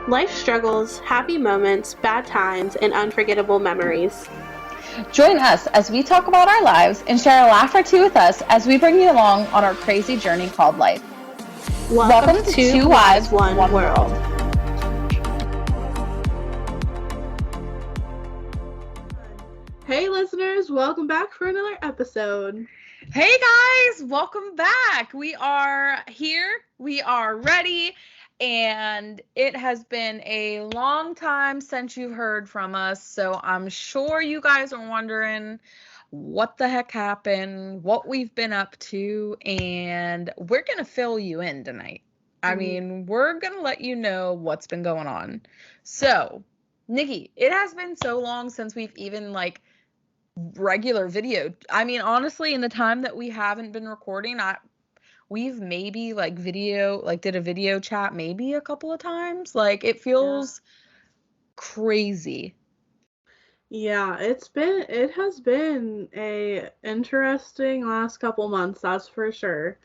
Life struggles, happy moments, bad times, and unforgettable memories. Join us as we talk about our lives and share a laugh or two with us as we bring you along on our crazy journey called life. Welcome Welcome to to Two Wives, Wives, One One World. World. Hey listeners, welcome back for another episode. Hey guys, welcome back. We are here, we are ready, and it has been a long time since you've heard from us, so I'm sure you guys are wondering what the heck happened, what we've been up to, and we're going to fill you in tonight. We're going to let you know what's been going on. So, Nikki, it has been so long since we've even regular video. Honestly, in the time that we haven't been recording, we've maybe did a video chat maybe a couple of times. It feels crazy. Yeah, it has been a interesting last couple months, that's for sure.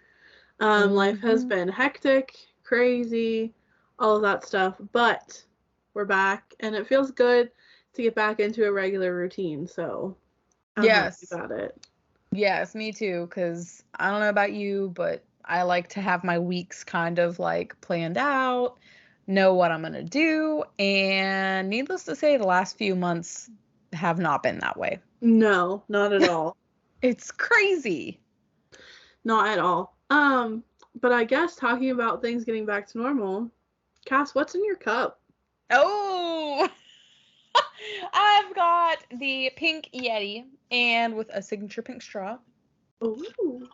Life has been hectic, crazy, all of that stuff, but we're back and it feels good to get back into a regular routine, so I'm happy about it. Yes, me too, because I don't know about you, but I like to have my weeks kind of planned out, know what I'm going to do, and needless to say, the last few months have not been that way. No, not at all. It's crazy. Not at all. But I guess talking about things getting back to normal, Cass, what's in your cup? Oh, I've got the pink Yeti and with a signature pink straw. Ooh.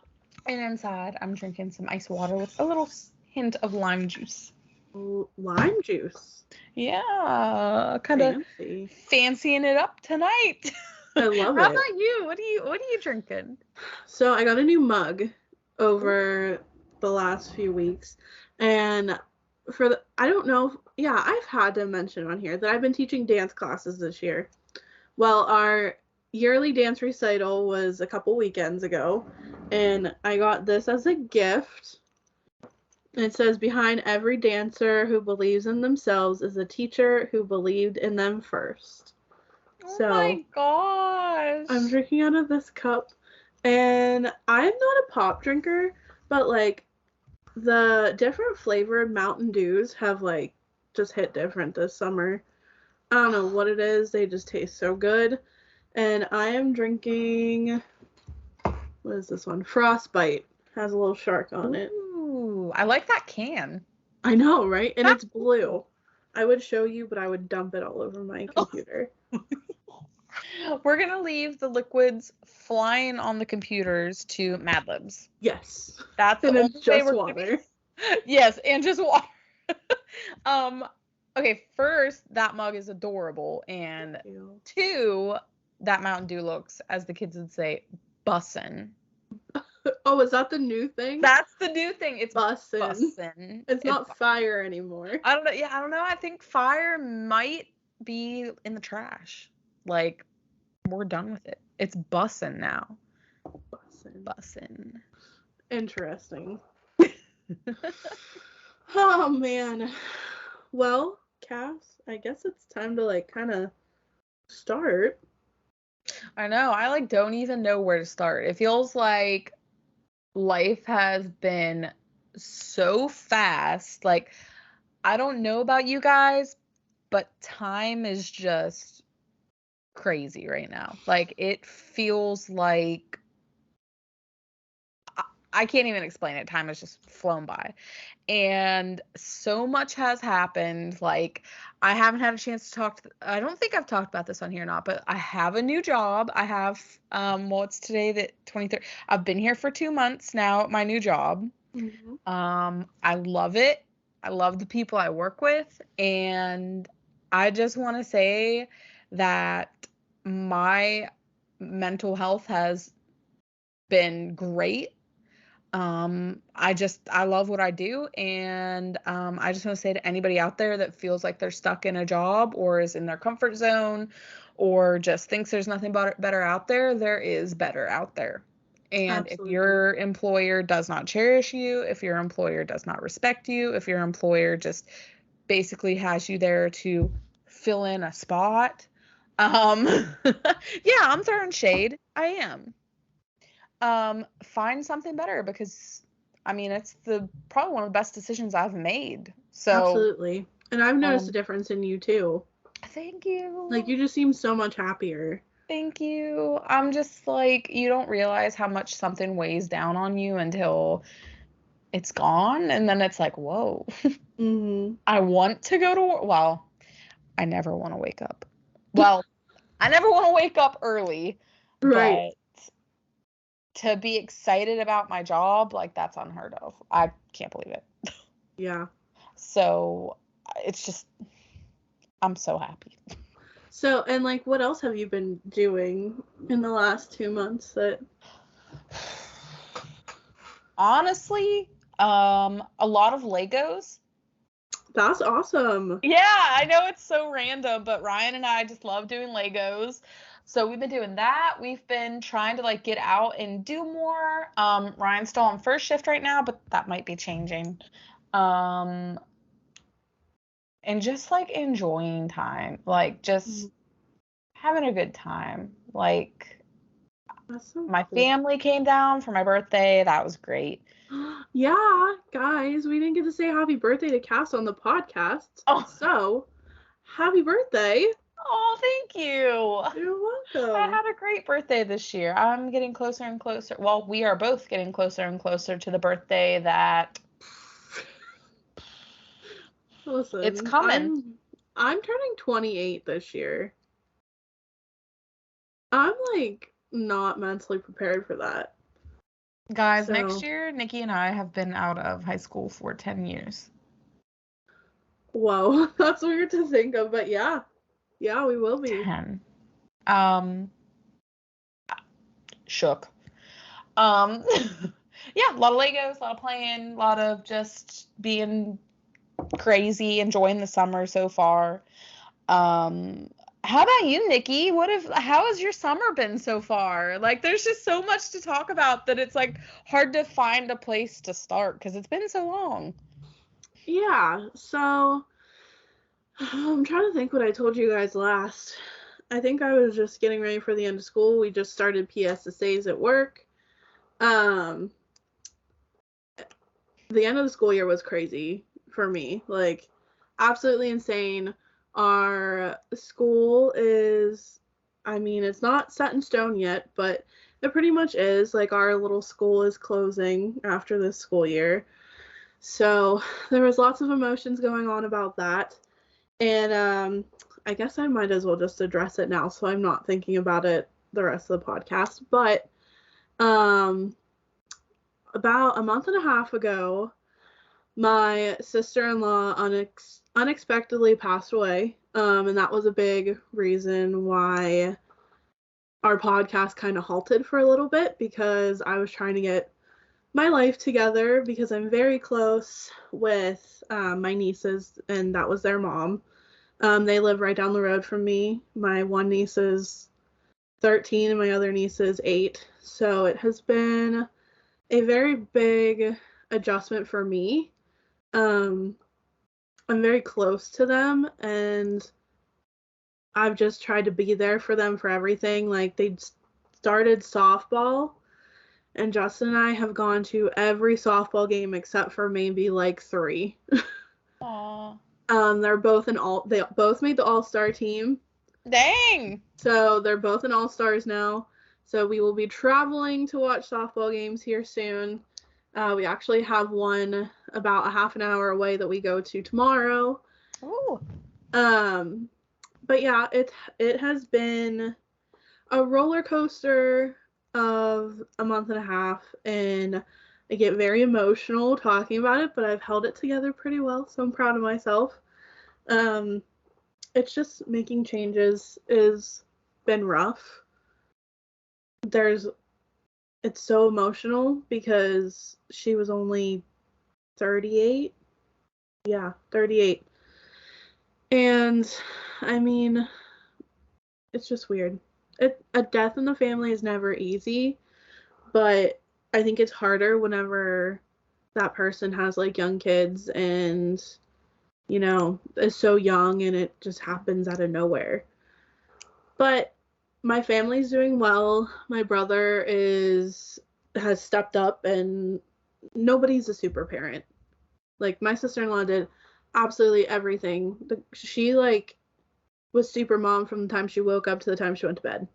And inside, I'm drinking some ice water with a little hint of lime juice. Ooh, lime juice. Yeah, kind of fancying it up tonight. I love it. How about you? What are you drinking? So I got a new mug over the last few weeks, and I don't know, yeah, I've had to mention on here that I've been teaching dance classes this year. Well, our yearly dance recital was a couple weekends ago, and I got this as a gift. It says, behind every dancer who believes in themselves is a teacher who believed in them first. Oh my gosh. I'm drinking out of this cup, and I'm not a pop drinker, but the different flavored Mountain Dews have just hit different this summer. I don't know what it is, they just taste so good. And I am drinking, what is this one? Frostbite. Has a little shark on it. Ooh, I like that can. I know, right? And it's blue. I would show you, but I would dump it all over my computer. We're going to leave the liquids flying on the computers to Mad Libs. Yes. That's the only way we're water. Yes, and just water. Okay, first, that mug is adorable, and two, that Mountain Dew looks, as the kids would say, bussin'. Oh, is that the new thing? That's the new thing. It's bussin'. It's not fire anymore. I don't know. Yeah, I don't know. I think fire might be in the trash. We're done with it. It's bussin' now. Bussin'. Interesting. Oh, man. Well, Cass, I guess it's time to kind of start. I know. I don't even know where to start. It feels like life has been so fast. I don't know about you guys, but time is just crazy right now. It feels like I can't even explain it. Time has just flown by. And so much has happened. I haven't had a chance to talk I don't think I've talked about this on here or not, but I have a new job. I have it's today, the 23rd. I've been here for 2 months now at my new job. Mm-hmm. I love it. I love the people I work with, and I just want to say that my mental health has been great. I love what I do, and I just want to say to anybody out there that feels like they're stuck in a job or is in their comfort zone or just thinks there's nothing better out there is better out there. And Absolutely. If your employer does not cherish you, if your employer does not respect you, if your employer just basically has you there to fill in a spot. Yeah, I'm throwing shade. I am. Find something better because I mean it's probably one of the best decisions I've made. So, Absolutely. And I've noticed a um, difference in you too. thank you. Like, you just seem so much happier. Thank you. I'm just like, you don't realize how much something weighs down on you until it's gone. And then it's like, whoa, Mm-hmm. I want to go to work. Well, I never want to wake up. Well, I never want to wake up early, Right. but to be excited about my job, like that's unheard of. I can't believe it. Yeah. So it's just, I'm so happy. So, and like, what else have you been doing in the last 2 months that... Honestly, a lot of Legos. That's awesome. Yeah, I know it's so random, but Ryan and I just love doing Legos. So we've been doing that. We've been trying to like get out and do more. Ryan's still on first shift right now, but that might be changing. Um, and just like enjoying time, like just having a good time. Like That's so my cool. family came down for my birthday. That was great. Yeah, guys, we didn't get to say happy birthday to Cass on the podcast. Oh, So, happy birthday. oh, thank you. You're I welcome. had a great birthday this year. I'm getting closer and closer. Well, we are both getting closer and closer to the birthday that it's Listen, coming. I'm turning 28 this year. I'm like not mentally prepared for that. Guys, next So, year, Nikki and I have been out of high school for 10 years. whoa, that's weird to think of, but yeah. Yeah, we will be. 10. Um, shook. Um, yeah, a lot of Legos, a lot of playing, a lot of just being crazy, enjoying the summer so far. Um, how about you, Nikki? How has your summer been so far? Like, there's just so much to talk about that it's like hard to find a place to start because it's been so long. Yeah, so I'm trying to think what I told you guys last. I think I was just getting ready for the end of school. We just started PSSAs at work. Um, the end of the school year was crazy for me. Like, absolutely insane. Our school is, I mean, it's not set in stone yet, but it pretty much is. Like, our little school is closing after this school year. So there was lots of emotions going on about that. And I guess I might as well just address it now so I'm not thinking about it the rest of the podcast. But um, about a month and a half ago, my sister-in-law unexpectedly passed away. And that was a big reason why our podcast kind of halted for a little bit because I was trying to get my life together because I'm very close with my nieces, and that was their mom. They live right down the road from me. My one niece is 13 and my other niece is 8. So it has been a very big adjustment for me. I'm very close to them and I've just tried to be there for them for everything. Like, they started softball and Justin and I have gone to every softball game except for maybe like 3. Aw. They both made the all-star team. Dang. So they're both in all-stars now. So we will be traveling to watch softball games here soon. We actually have one about a half an hour away that we go to tomorrow. Ooh. But yeah, it has been a roller coaster of a month and a half, and I get very emotional talking about it, but I've held it together pretty well, so I'm proud of myself. It's just making changes has been rough. It's so emotional because she was only 38. Yeah, 38. And I mean, it's just weird. A death in the family is never easy, but I think it's harder whenever that person has like young kids and is so young and it just happens out of nowhere. But my family's doing well. My brother has stepped up, and nobody's a super parent. Like, my sister-in-law did absolutely everything. She, like, was super mom from the time she woke up to the time she went to bed.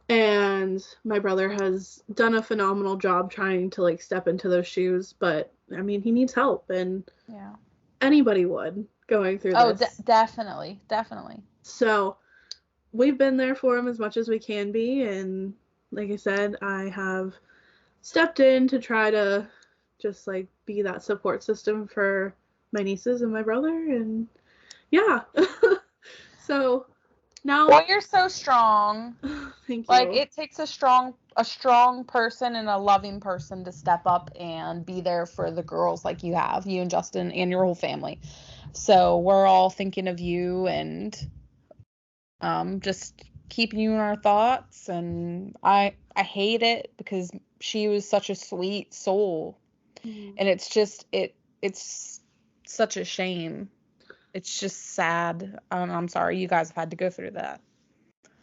And my brother has done a phenomenal job trying to, like, step into those shoes, but I mean, he needs help, and Yeah. anybody would going through this. Definitely. So we've been there for him as much as we can be, and like I said, I have stepped in to try to just, like, be that support system for my nieces and my brother, and yeah. So now, well, you're so strong. thank you. Like, it takes a strong person and a loving person to step up and be there for the girls like you have, you and Justin and your whole family. So we're all thinking of you and just keeping you in our thoughts. And I hate it because she was such a sweet soul. Mm-hmm. And it's such a shame. It's just sad. I'm sorry you guys have had to go through that.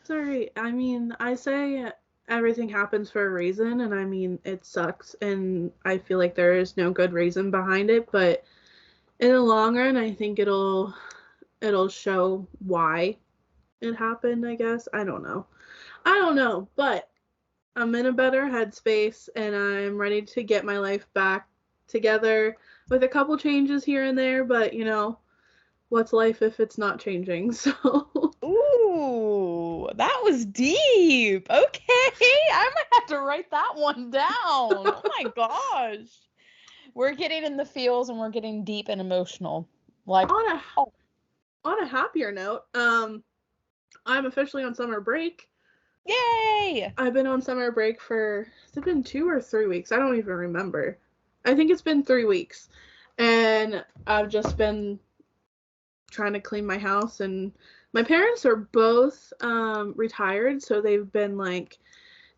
Sorry. I mean, I say everything happens for a reason, and I mean, it sucks, and I feel like there is no good reason behind it, but in the long run, I think it'll show why it happened, I guess. I don't know, but I'm in a better headspace, and I'm ready to get my life back together with a couple changes here and there, but what's life if it's not changing? So Ooh, that was deep. Okay, I might have to write that one down. Oh my gosh. We're getting in the feels and we're getting deep and emotional. Like, on a happier note, I'm officially on summer break. Yay! I've been on summer break for, has it been 2 or 3 weeks? I don't even remember. I think it's been 3 weeks. And I've just been trying to clean my house, and my parents are both retired, so they've been, like,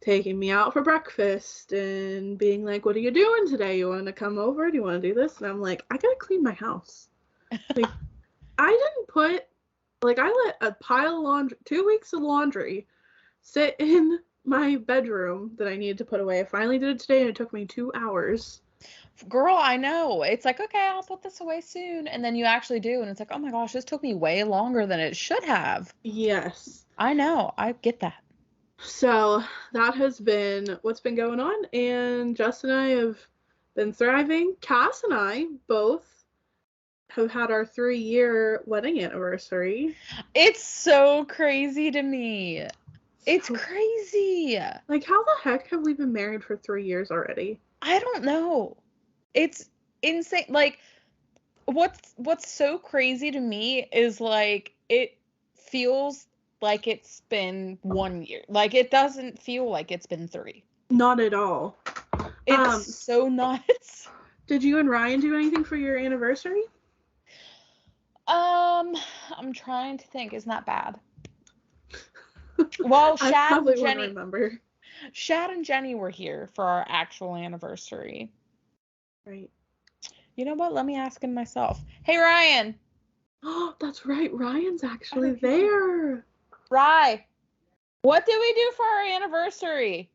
taking me out for breakfast and being like, what are you doing today? You want to come over? Do you want to do this? And I'm like, I gotta clean my house. Like, I didn't put, like, I let a pile of laundry, 2 weeks of laundry, sit in my bedroom that I needed to put away. I finally did it today, and it took me 2 hours. Girl, I know. It's like, okay, I'll put this away soon. And then you actually do. And it's like, oh my gosh, this took me way longer than it should have. Yes. I know. I get that. So that has been what's been going on. And Justin and I have been thriving. Cass and I both have had our 3-year wedding anniversary. It's so crazy to me. It's crazy. Like, how the heck have we been married for 3 years already? I don't know. It's insane. Like, what's so crazy to me is, like, it feels like it's been 1 year. Like, it doesn't feel like it's been 3. Not at all. It's so nuts. Did you and Ryan do anything for your anniversary? I'm trying to think. Isn't that bad? Well, I probably wouldn't remember. Shad and Jenny were here for our actual anniversary. Right. You know what? Let me ask him myself. Hey, Ryan. Oh, that's right. Ryan's actually there. Rye, what did we do for our anniversary?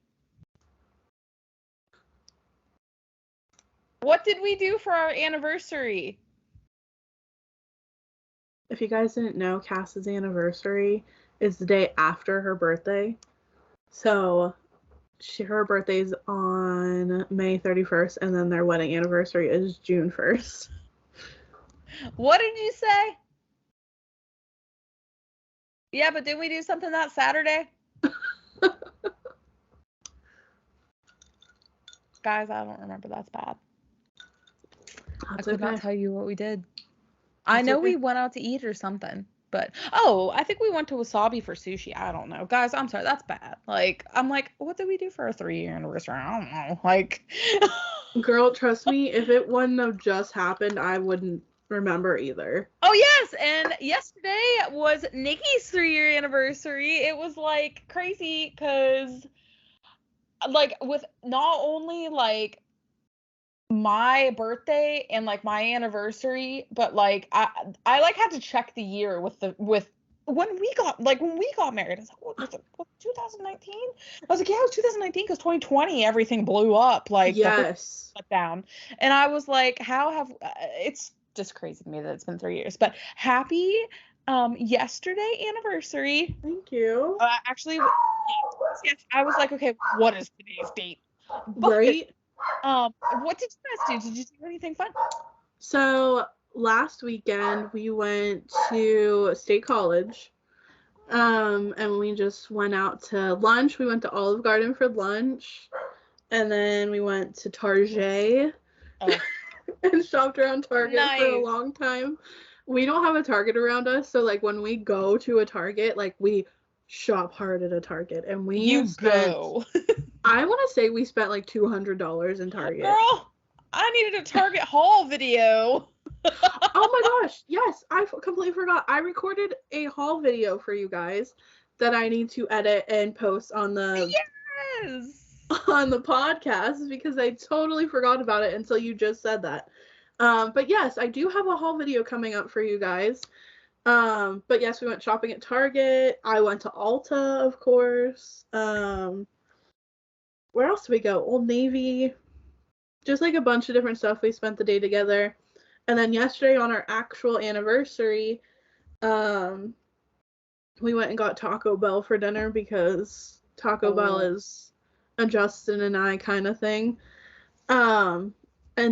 What did we do for our anniversary? If you guys didn't know, Cass's anniversary is the day after her birthday. So her birthday's on May 31st, and then their wedding anniversary is June 1st. What did you say? Yeah, but didn't we do something that Saturday? Guys, I don't remember. That's bad. I could not tell you what we did. I know we went out to eat or something, but I think we went to Wasabi for sushi. I don't know. Guys, I'm sorry. That's bad. Like, I'm like, what did we do for our 3-year anniversary? I don't know. Like, girl, trust me, if it wouldn't have just happened, I wouldn't remember either. Oh, yes. And yesterday was Nikki's 3-year anniversary. It was, like, crazy because, like, with not only, like, my birthday and like my anniversary, but like I like had to check the year with when we got married. I was like, what was it? 2019? I was like, yeah, it was 2019 because 2020 everything blew up, like the whole Yes. shut down. And I was like, how have it's just crazy to me that it's been 3 years. But happy yesterday anniversary. Thank you. Actually, yes, I was like, okay, what is today's date? But Right? what did you guys do? Did you do anything fun? So last weekend we went to State College. And we just went out to lunch. We went to Olive Garden for lunch. And then we went to Target and shopped around Target for a long time. We don't have a Target around us, so like when we go to a Target, like we shop hard at a Target, and we spent. I want to say we spent like $200 in Target. Girl, I needed a Target haul video. Oh my gosh, yes, I completely forgot. I recorded a haul video for you guys that I need to edit and post on the podcast because I totally forgot about it until you just said that. But yes, I do have a haul video coming up for you guys. But yes, we went shopping at Target. I went to Ulta, of course. Where else did we go? Old Navy. Just like a bunch of different stuff. We spent the day together. And then yesterday on our actual anniversary, we went and got Taco Bell for dinner because Taco Bell is a Justin and I kind of thing. And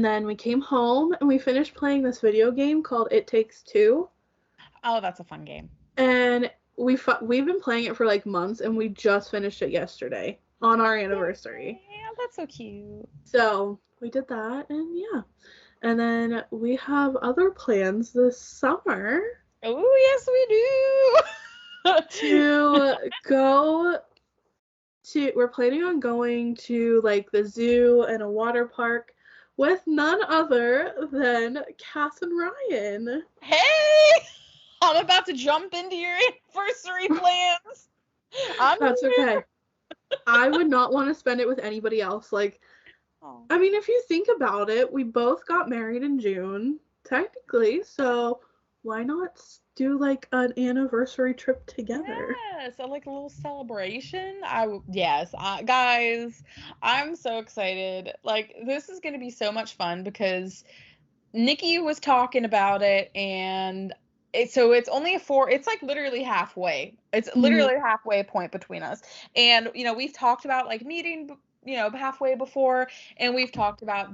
then we came home and we finished playing this video game called It Takes Two. Oh, that's a fun game. And we've been playing it for like months, and we just finished it yesterday on our anniversary. Yeah, that's so cute. So we did that, and yeah. And then we have other plans this summer. Oh, yes, we do. We're planning on going to like the zoo and a water park with none other than Cass and Ryan. Hey! I'm about to jump into your anniversary plans. That's okay. I would not want to spend it with anybody else. Like, I mean, if you think about it, we both got married in June, technically, so why not do like an anniversary trip together? Yeah, so like a little celebration. Guys, I'm so excited. Like, this is going to be so much fun because Nikki was talking about it, and it's only it's like literally halfway. It's literally halfway point between us. And, we've talked about like meeting, halfway before, and we've talked about,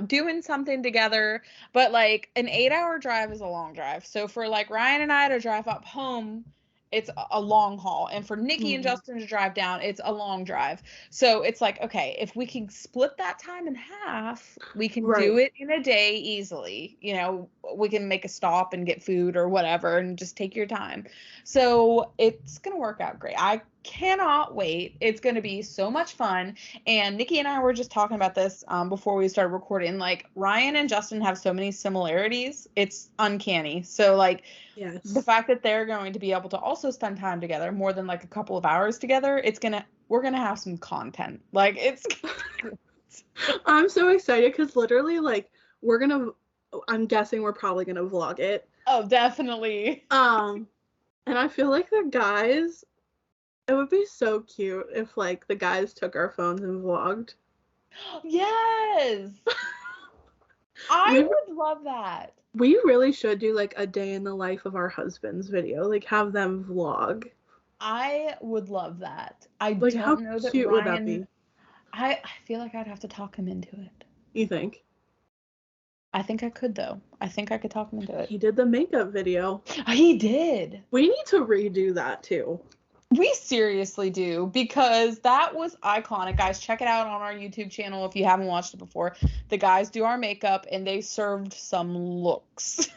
doing something together, but like an 8-hour drive is a long drive. So for like Ryan and I to drive up home, it's a long haul. And for Nikki and Justin to drive down, it's a long drive. So it's like, okay, if we can split that time in half, we can do it in a day easily. We can make a stop and get food or whatever and just take your time. So it's going to work out great. I cannot wait. It's going to be so much fun. And Nikki and I were just talking about this before we started recording. Like, Ryan and Justin have so many similarities. It's uncanny. So like, the fact that they're going to be able to also spend time together, more than like a couple of hours together, we're going to have some content. Like, I'm so excited because literally, like, I'm guessing we're probably going to vlog it. Oh, definitely. And I feel like the guys, it would be so cute if like the guys took our phones and vlogged. Yes. I would love that. We really should do like a day in the life of our husbands video, like have them vlog. I would love that. I like, don't how know that cute Ryan, would that be? I feel like I'd have to talk him into it. You think? I think I could, though. I think I could talk him into it. He did the makeup video. He did. We need to redo that too. We seriously do, because that was iconic. Guys, check it out on our YouTube channel if you haven't watched it before. The guys do our makeup, and they served some looks.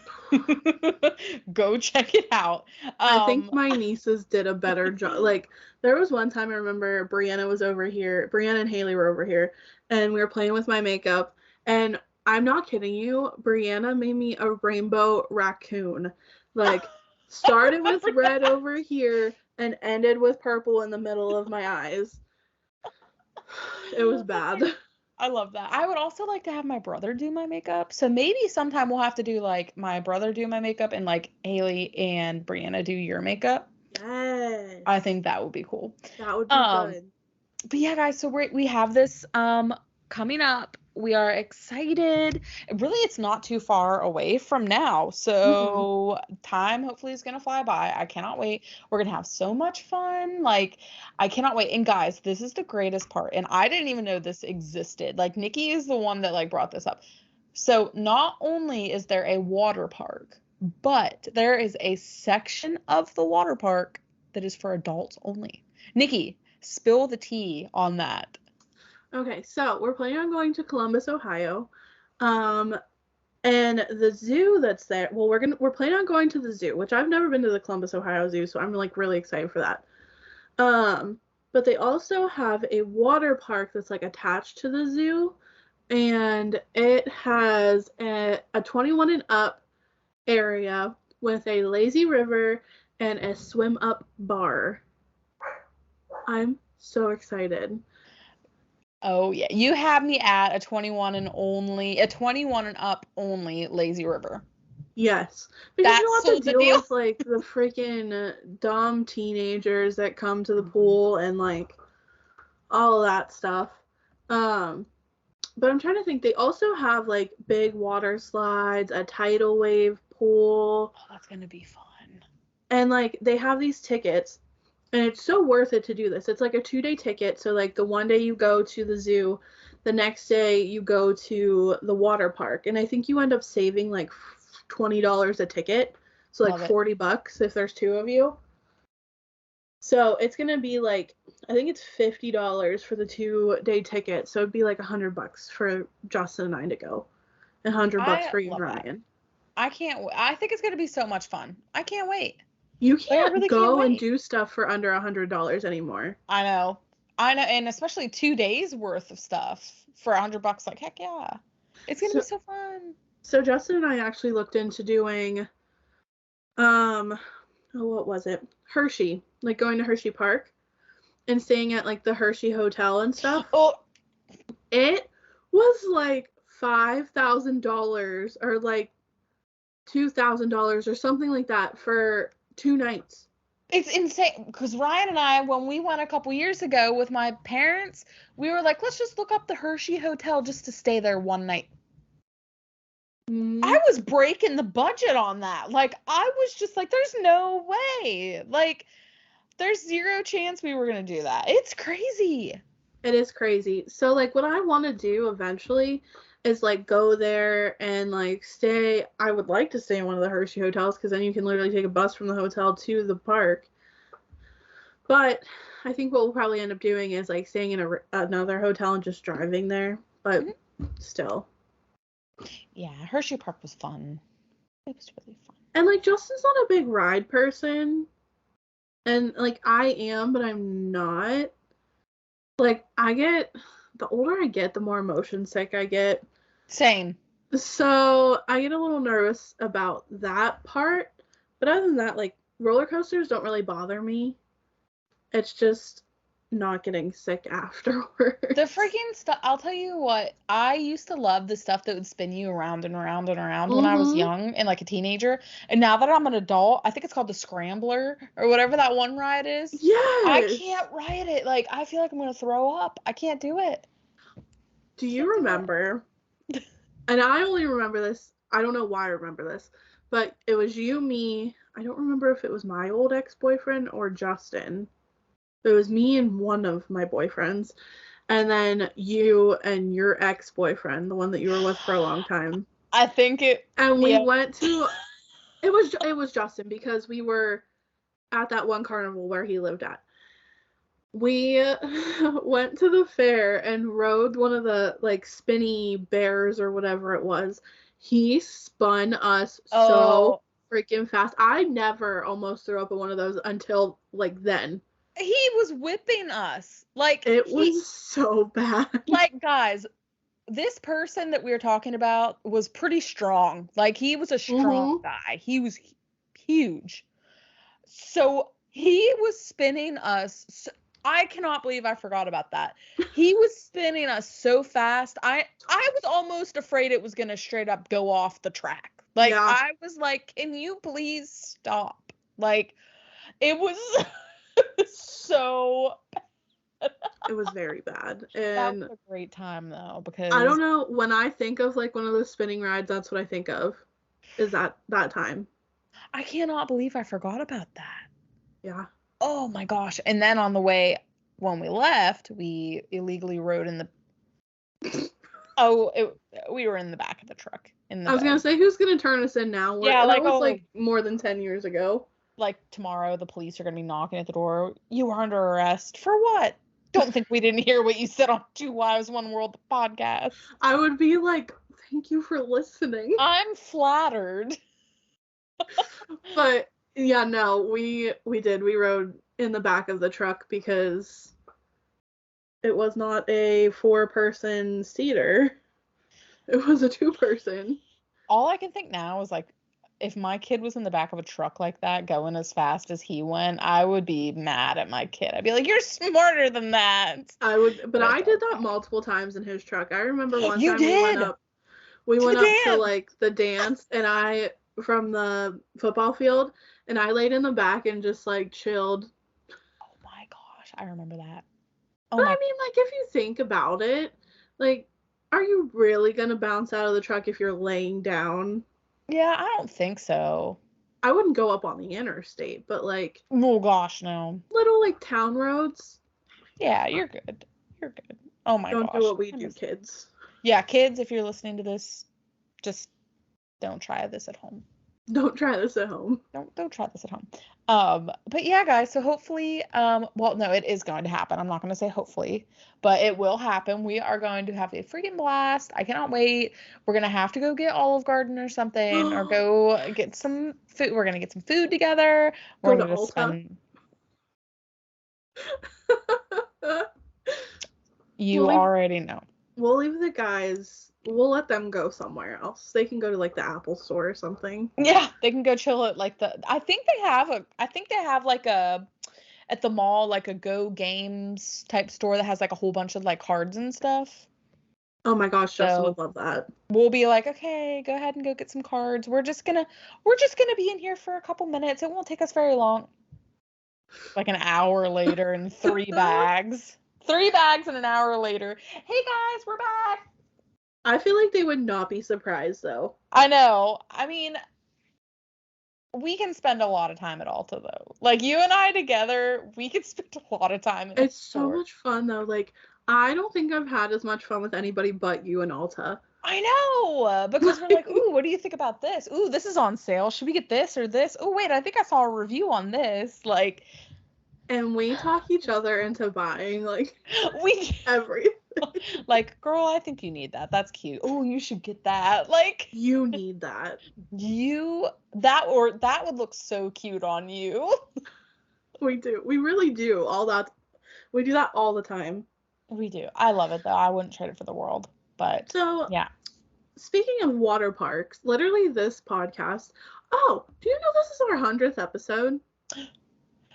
Go check it out. I think my nieces did a better job. Like, there was one time I remember Brianna was over here. Brianna and Haley were over here, and we were playing with my makeup, and I'm not kidding you, Brianna made me a rainbow raccoon. Like, started with red over here and ended with purple in the middle of my eyes. It was bad. I love that. I would also like to have my brother do my makeup. So maybe sometime we'll have to do like my brother do my makeup and like Haley and Brianna do your makeup. I Yes. think that would be cool. That would be Um, good. but yeah, guys, so we have this coming up. We are excited. Really, it's not too far away from now. Mm-mm. So time hopefully is gonna fly by. I cannot wait. We're gonna have so much fun. Like, I cannot wait. And guys, this is the greatest part. And I didn't even know this existed. Like, Nikki is the one that like brought this up. So not only is there a water park, but there is a section of the water park that is for adults only. Nikki, spill the tea on that. Okay, so we're planning on going to Columbus, Ohio. Um, and the zoo that's there, well, we're planning on going to the zoo, which I've never been to the Columbus, Ohio zoo, so I'm like really excited for that. Um, but they also have a water park that's like attached to the zoo, and it has a 21 and up area with a lazy river and a swim up bar. I'm so excited. Oh yeah, you have me at a 21 and up only lazy river. Yes, because you That don't have sold to the deal deal. with like the freaking dumb teenagers that come to the pool and like all of that stuff. Um, but I'm trying to think. They also have like big water slides, a tidal wave pool, Oh, that's gonna be fun. and like they have these tickets, and it's so worth it to do this. It's like a 2 day ticket. So like the one day you go to the zoo, the next day you go to the water park, and I think you end up saving like $20 a ticket. So like Love it. $40 if there's two of you. So it's gonna be like I think it's $50 for the 2 day ticket. So it'd be like $100 for Justin and I to go, and $100 I for you and love that. Ryan. I can't. I think it's gonna be so much fun. I can't wait. You Like I can't really can't go and wait. do stuff for under $100 anymore. I know. I know, and especially 2 days worth of stuff for $100. Like heck yeah, it's gonna be So so fun. so Justin and I actually looked into doing um oh what was it? Hershey. Like going to Hershey Park and staying at like the Hershey Hotel and stuff. Oh, It was like $5,000 or like $2,000 or something like that for 2 nights. it's insane because Ryan and I, when we went a couple years ago with my parents, we were like, let's just look up the Hershey Hotel just to stay there one night. Mm. I was breaking the budget on that. Like, I was just like, there's no way. Like, there's zero chance we were going to do that. It's crazy. It is crazy. So like what I want to do eventually is like go there and like stay. I would like to stay in one of the Hershey hotels because then you can literally take a bus from the hotel to the park. But I think what we'll probably end up doing is like staying in another hotel and just driving there. But Mhm. still. Yeah, Hershey Park was fun. It was really fun. And like Justin's not a big ride person. And like I am, but I'm not. Like the older I get, the more motion sick I get. Same. So I get a little nervous about that part. But other than that, like roller coasters don't really bother me. It's just not getting sick afterwards. The freaking stuff, I'll tell you what, I used to love the stuff that would spin you around and around and around when I was Mm-hmm. young and like a teenager. And now that I'm an adult, I think it's called the Scrambler or whatever that one ride is. I Yes. can't ride it. Like, I feel like I'm going to throw up. I can't do it. Do you Can't do it. remember? And I only remember this. I don't know why I remember this, but it was you, me. I don't remember if it was my old ex-boyfriend or Justin. It was me and one of my boyfriends, and then you and your ex-boyfriend, the one that you were with for a long time. I think it, And we yeah. went to it was Justin because we were at that one carnival where he lived at. We went to the fair and rode one of the like spinny bears or whatever it was. He spun us so Oh, freaking fast. I never almost threw up in one of those until like then. he was whipping us. It was so bad. Like, guys, this person that we were talking about was pretty strong. Like, he was a strong Mm-hmm. guy. He was huge. So he was spinning us. I cannot believe I forgot about that. He was spinning us so fast. I was almost afraid it was going to straight up go off the track. Like, Yeah, I was like, can you please stop? Like, it was so, it was very bad. that And was a great time though, I because don't know, when I think of like one of those spinning rides, that's what I think of. Is that time. I cannot believe I forgot about that. Yeah. Oh my gosh. And then on the way, when we left, we illegally rode in the, we were in the back of the truck in the I was gonna bed. say, who's gonna turn us in now? Yeah, That like, was oh, like more than 10 years ago. like tomorrow the police are going to be knocking at the door. You are under arrest for what? Don't think we didn't hear what you said on Two Wives One World podcast. I would be like, thank you for listening. I'm flattered. But yeah, no, we did. We rode in the back of the truck because it was not a 4-person seater. It was a 2-person. All I can think now is like, if my kid was in the back of a truck like that going as fast as he went, I would be mad at my kid. I'd be like, you're smarter than that. I would, but But I it's did that okay. multiple times in his truck. I remember one You time did we to the went up to dance. like the dance, and I from the football field, and I laid in the back and just like chilled. Oh my gosh, I remember that. But Oh I my. mean, like, if you think about it, like, are you really gonna bounce out of the truck if you're laying down? Yeah, I don't think so. I wouldn't go up on the interstate, but like Oh gosh, no. little like town roads, Yeah, you're good. You're good. Oh my don't do gosh. what we do, kids. Yeah, kids, if you're listening to this, just don't try this at home. Don't try this at home. Don't try this at home. But yeah, guys, so hopefully, well, no, it is going to happen. I'm not going to say hopefully, but it will happen. We are going to have a freaking blast. I cannot wait. We're going to have to go get Olive Garden or something, or go get some food. We're going to get some food together. We're Go to going to just Ulta. spend, We'll you leave already know. we'll leave the guys. We'll let them go somewhere else. They can go to like the Apple store or something. Yeah, they can go chill at like I think they have like a at the mall like a Go Games type store that has like a whole bunch of like cards and stuff. Oh my gosh, Justin So would love that. we'll be like, okay, go ahead and go get some cards. We're just gonna be in here for a couple minutes. It won't take us very long. Like an hour later and 3 bags. 3 bags and an hour later. Hey guys, we're back. I feel like they would not be surprised though. I know. I mean, we can spend a lot of time at Ulta though. Like you and I together, we could spend a lot of time in the It's so store. much fun though. Like, I don't think I've had as much fun with anybody but you and Ulta. I know, because we're like, ooh, what do you think about this? Ooh, this is on sale. Should we get this or this? Oh, wait, I think I saw a review on this. Like, And we talk each other into buying like we everything. like, girl, I think you need that. That's cute. Oh, you should get that. Like, You need that. that would look so cute on you. We do. We really do. All that. We do that all the time. We do. I love it though. I wouldn't trade it for the world. But So, yeah. speaking of water parks, literally this podcast. Oh, do you know this is our 100th episode?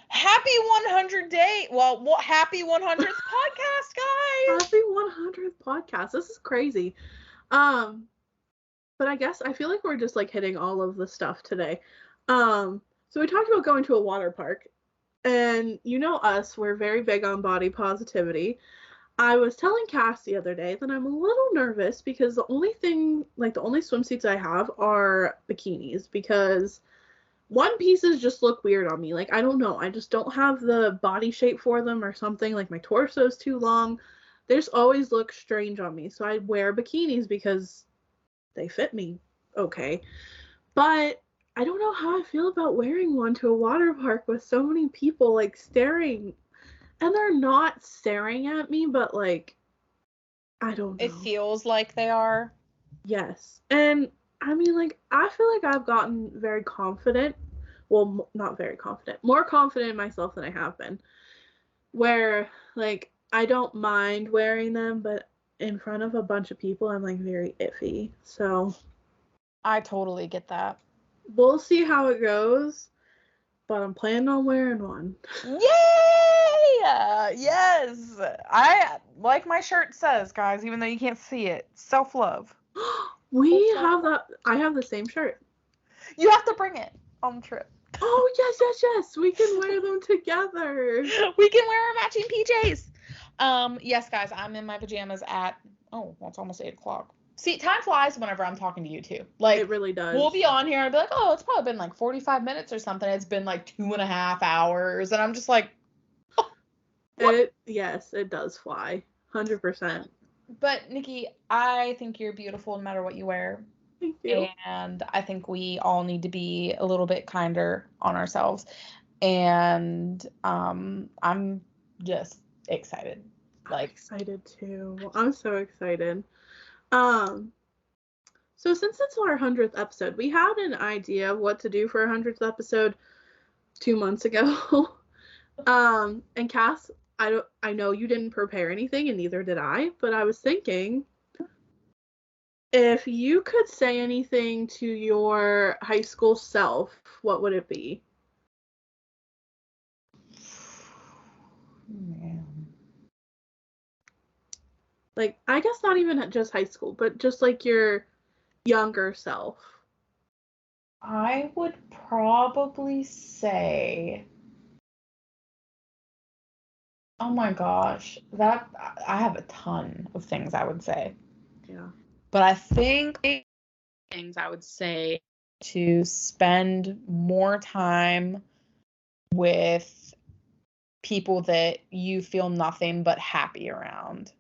Happy 100 day. Well, what happy 100th podcast, guys. Happy 100th podcast. This is crazy. But I guess I feel like we're just like hitting all of the stuff today. So we talked about going to a water park, and you know us, we're very big on body positivity. I was telling Cass the other day that I'm a little nervous because the only swimsuits I have are bikinis, because one pieces just look weird on me. Like, I don't know. I just don't have the body shape for them or something. Like, my torso's too long. They just always look strange on me. So I wear bikinis because they fit me okay. But I don't know how I feel about wearing one to a water park with so many people like staring. And they're not staring at me, but like, I don't know. It feels like they are. Yes. And I mean, like, I feel like I've gotten very confident. Well, not very confident. More confident in myself than I have been. Where, like, I don't mind wearing them, but in front of a bunch of people, I'm, like, very iffy. So, I totally get that. we'll see how it goes. But I'm planning on wearing one. Yay! yeah, yes. I like my shirt says, guys, even though you can't see it. Self-love. We have that. I have the same shirt. You have to bring it on the trip. Oh, yes. We can wear them together. We can wear our matching PJs. Yes, guys, I'm in my pajamas at, well, it's almost 8 o'clock. See, time flies whenever I'm talking to you, too. Like, it really does. We'll be on here and be like, oh, it's probably been like 45 minutes or something. It's been like 2.5 hours. And I'm just like, oh, yes, it does fly. 100%. But, Nikki, I think you're beautiful no matter what you wear. Thank you. And I think we all need to be a little bit kinder on ourselves. And I'm just excited. I'm excited too. I'm so excited. So since it's our 100th episode, we had an idea of what to do for our 100th episode 2 months ago. And Cass, I know you didn't prepare anything, and neither did I, but I was thinking, if you could say anything to your high school self, what would it be? Man. Like, I guess not even just high school, but just like your younger self. I would probably say, oh my gosh, that I have a ton of things I would say. Yeah. But I think things I would say to spend more time with people that you feel nothing but happy around.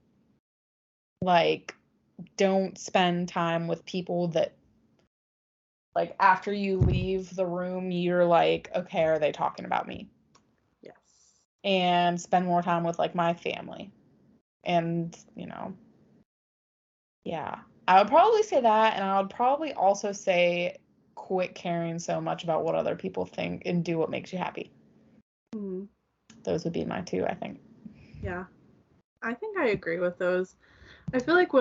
Like, don't spend time with people that, like, after you leave the room, you're like, okay, are they talking about me? Yes. And spend more time with, like, my family. And, yeah. I would probably say that, and I would probably also say quit caring so much about what other people think and do what makes you happy. Mm-hmm. Those would be my two, I think. Yeah. I think I agree with those. I feel like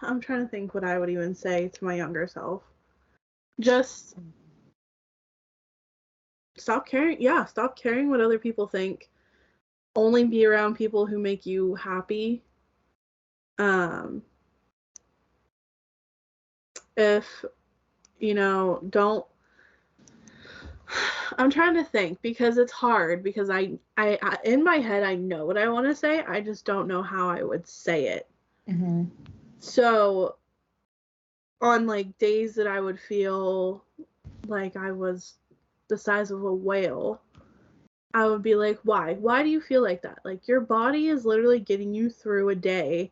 I'm trying to think what I would even say to my younger self. Just stop caring. Yeah, stop caring what other people think. Only be around people who make you happy. If, don't. I'm trying to think because it's hard because I in my head I know what I want to say. I just don't know how I would say it. Mm-hmm. So on like days that I would feel like I was the size of a whale, I would be like, why? Why do you feel like that? Like, your body is literally getting you through a day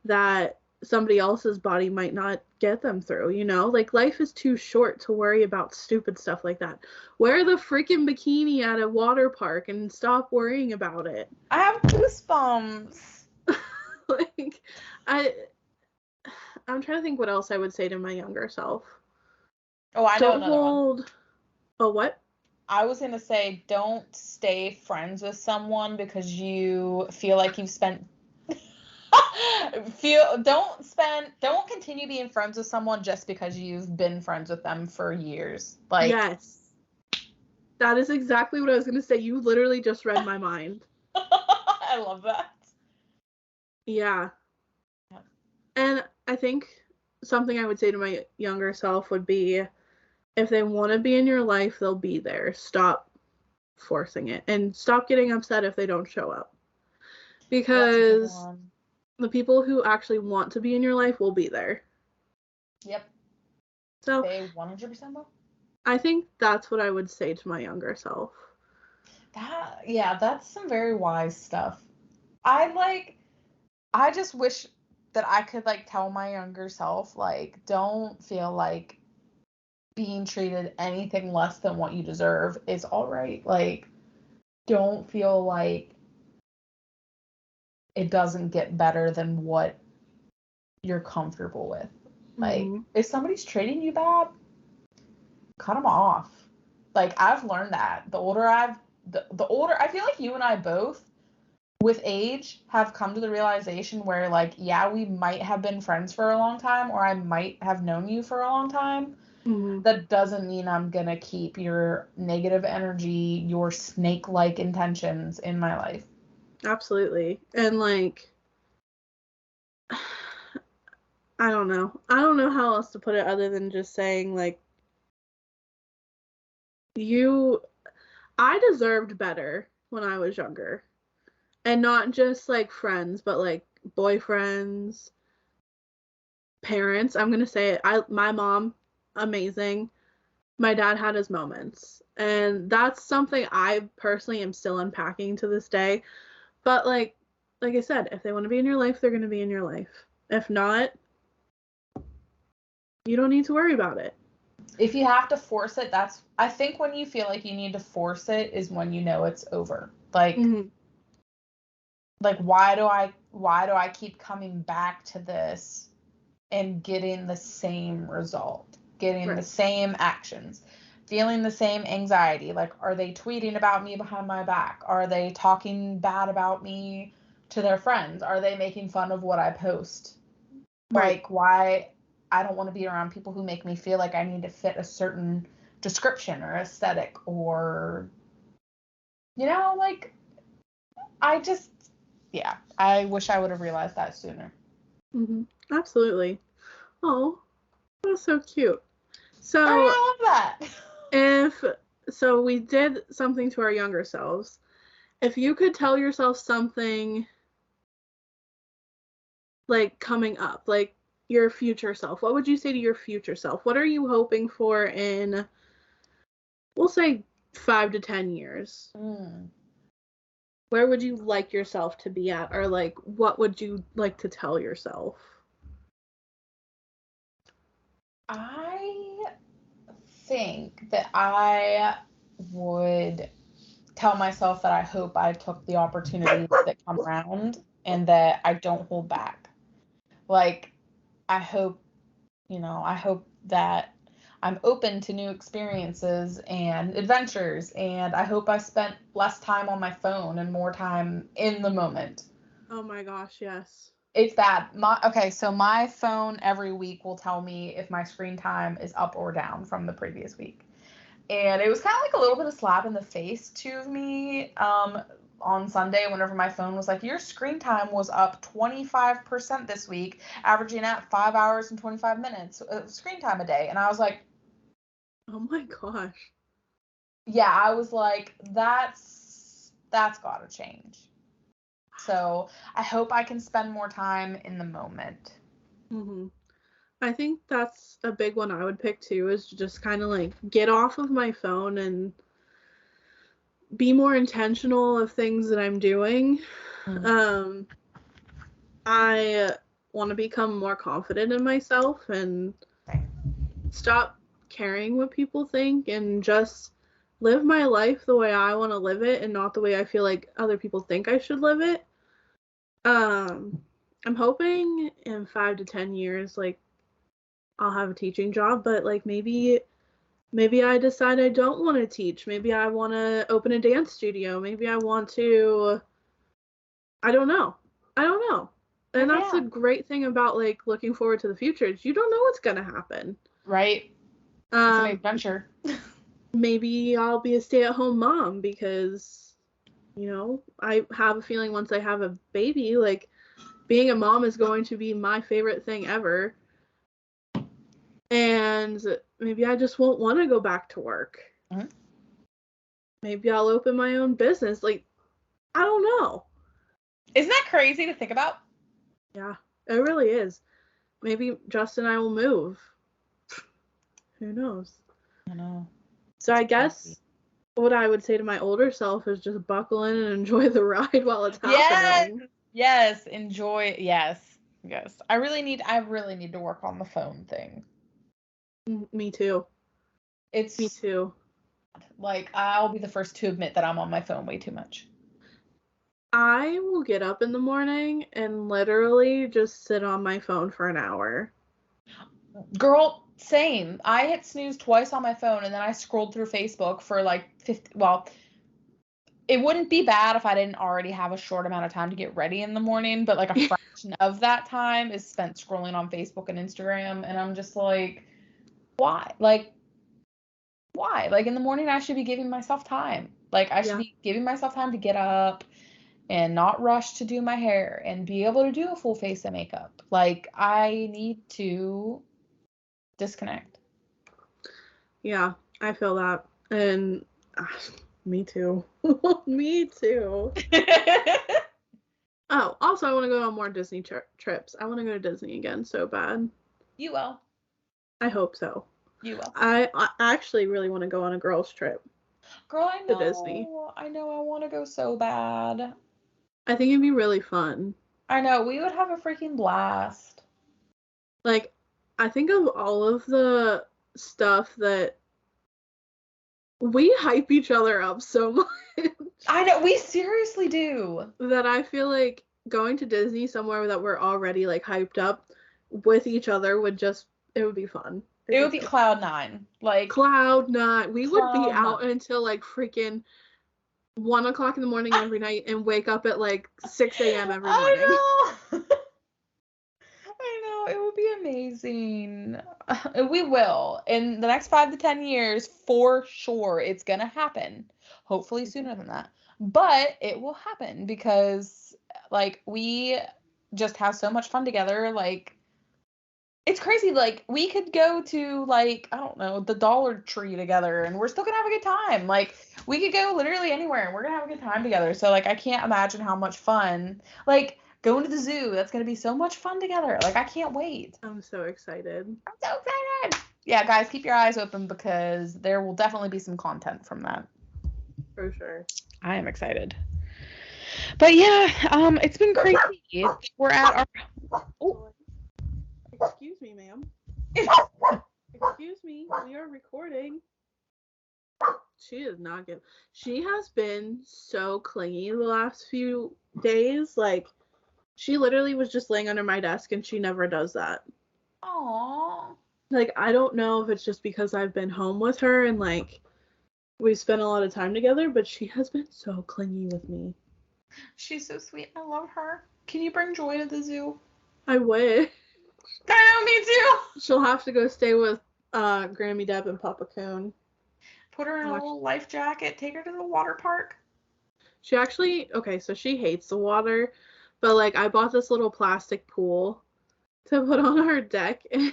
that somebody else's body might not get them through, Like, life is too short to worry about stupid stuff like that. Wear the freaking bikini at a water park and stop worrying about it. I have goosebumps. Like, I'm trying to think what else I would say to my younger self. Oh, I know another one. Oh, what? I was going to say, don't stay friends with someone because you feel like you've spent don't continue being friends with someone just because you've been friends with them for years. Like, yes. That is exactly what I was going to say. You literally just read my mind. I love that. Yeah. And I think something I would say to my younger self would be, if they want to be in your life, they'll be there. Stop forcing it. And stop getting upset if they don't show up. Because the people who actually want to be in your life will be there. Yep. So they 100% will. I think that's what I would say to my younger self. That's some very wise stuff. I just wish that I could, like, tell my younger self, like, don't feel like being treated anything less than what you deserve is all right. Like, don't feel like it doesn't get better than what you're comfortable with. Like, if somebody's treating you bad, cut them off. Like, I've learned that. The older I feel like you and I both, with age, have come to the realization where, like, yeah, we might have been friends for a long time, or I might have known you for a long time. Mm-hmm. That doesn't mean I'm gonna keep your negative energy, your snake-like intentions in my life. Absolutely. And like, I don't know. I don't know how else to put it other than just saying like you I deserved better when I was younger. And not just like friends, but like boyfriends, parents. I'm going to say it. My mom amazing. My dad had his moments. And that's something I personally am still unpacking to this day. But like I said, if they want to be in your life, they're going to be in your life. If not, you don't need to worry about it. If you have to force it, I think when you feel like you need to force it is when you know it's over. Mm-hmm. Like why do I keep coming back to this and getting the same result, getting the Right. same actions, feeling the same anxiety? Like, are they tweeting about me behind my back? Are they talking bad about me to their friends? Are they making fun of what I post? Right. Like, why? I don't want to be around people who make me feel like I need to fit a certain description or aesthetic, or, like, I just, yeah, I wish I would have realized that sooner. Mm-hmm. Absolutely. Oh, that's so cute. Oh, So yeah, I love that. if so we did something to our younger selves. If you could tell yourself something like coming up, like your future self, what would you say to your future self? What are you hoping for in, we'll say, 5 to 10 years? Mm. Where would you like yourself to be at, or like what would you like to tell yourself? I think that I would tell myself that I hope I took the opportunities that come around and that I don't hold back. Like, I hope, I hope that I'm open to new experiences and adventures, and I hope I spent less time on my phone and more time in the moment. Oh my gosh, yes. It's bad. So my phone every week will tell me if my screen time is up or down from the previous week. And it was kind of like a little bit of slap in the face to me on Sunday whenever my phone was like, your screen time was up 25% this week, averaging at 5 hours and 25 minutes of screen time a day. And I was like, Oh my gosh. yeah, I was like, that's got to change. So I hope I can spend more time in the moment. Hmm. I think that's a big one I would pick too, is to just kind of like get off of my phone and be more intentional of things that I'm doing. Mm. Um, I want to become more confident in myself and stop caring what people think and just live my life the way I want to live it and not the way I feel like other people think I should live it. Um, I'm hoping in 5 to 10 years, like I'll have a teaching job, but like maybe I decide I don't want to teach. Maybe I want to open a dance studio. Maybe I want to, I don't know. I don't know. And Heck that's the yeah. great thing about like looking forward to the future is you don't know what's going to happen. Right? It's an Um, adventure. maybe I'll be a stay-at-home mom because, I have a feeling once I have a baby, like being a mom is going to be my favorite thing ever. And maybe I just won't want to go back to work. Mhm. Maybe I'll open my own business. Like, I don't know. Isn't that crazy to think about? Yeah, it really is. Maybe Justin and I will move. Who knows? I know. So It's I crazy. guess what I would say to my older self is just buckle in and enjoy the ride while it's Yes. happening. Yes. Enjoy. Yes. Yes. I really need to work on the phone thing. Me too. Me It's too. like I'll be the first to admit that I'm on my phone way too much. I will get up in the morning and literally just sit on my phone for an hour. Girl, same. I hit snooze twice on my phone and then I scrolled through Facebook for like 50, well, it wouldn't be bad if I didn't already have a short amount of time to get ready in the morning, but like a fraction of that time is spent scrolling on Facebook and Instagram, and I'm just like, why? Like, why? Like in the morning I should be giving myself time. Like I should Yeah. be giving myself time to get up and not rush to do my hair and be able to do a full face of makeup. Like, I need to disconnect. Yeah, I feel that. And me too. Me too. Oh, also, I want to go on more Disney trips. I want to go to Disney again so bad. You will. I hope so. You will. I actually really want to go on a girls' trip. Girl, I know. To Disney. I know. I want to go so bad. I think it'd be really fun. I know. We would have a freaking blast. Like, I think of all of the stuff that we hype each other up so much. I know. We seriously do. That I feel like going to Disney somewhere that we're already like hyped up with each other would be fun. It would be Cloud 9. Like Cloud 9. We would be out 9. until like freaking 1 o'clock in the morning every night and wake up at like 6 a.m. every morning. I know. I know. It would be amazing. We will. In the next 5 to 10 years, for sure, it's going to happen. Hopefully sooner than that. But it will happen because, like, we just have so much fun together. Like, it's crazy. Like, we could go to, like, I don't know, the Dollar Tree together, and we're still going to have a good time. Like, we could go literally anywhere, and we're going to have a good time together. So, like, I can't imagine how much fun. Like, going to the zoo, that's going to be so much fun together. Like, I can't wait. I'm so excited. I'm so excited. Yeah, guys, keep your eyes open because there will definitely be some content from that. For sure. I am excited. But yeah, it's been crazy. We're at our... Oh. Excuse me, ma'am. Excuse me, we are recording. She does not get... She has been so clingy the last few days. Like, she literally was just laying under my desk and she never does that. Aww. Like, I don't know if it's just because I've been home with her and, like, we've spent a lot of time together, but she has been so clingy with me. She's so sweet. I love her. Can you bring Joy to the zoo? I wish. I know, me too. She'll have to go stay with Grammy Deb and Papa Coon. Put her in a little life jacket. Take her to the water park. She actually, okay, so she hates the water, but, like, I bought this little plastic pool to put on her deck, and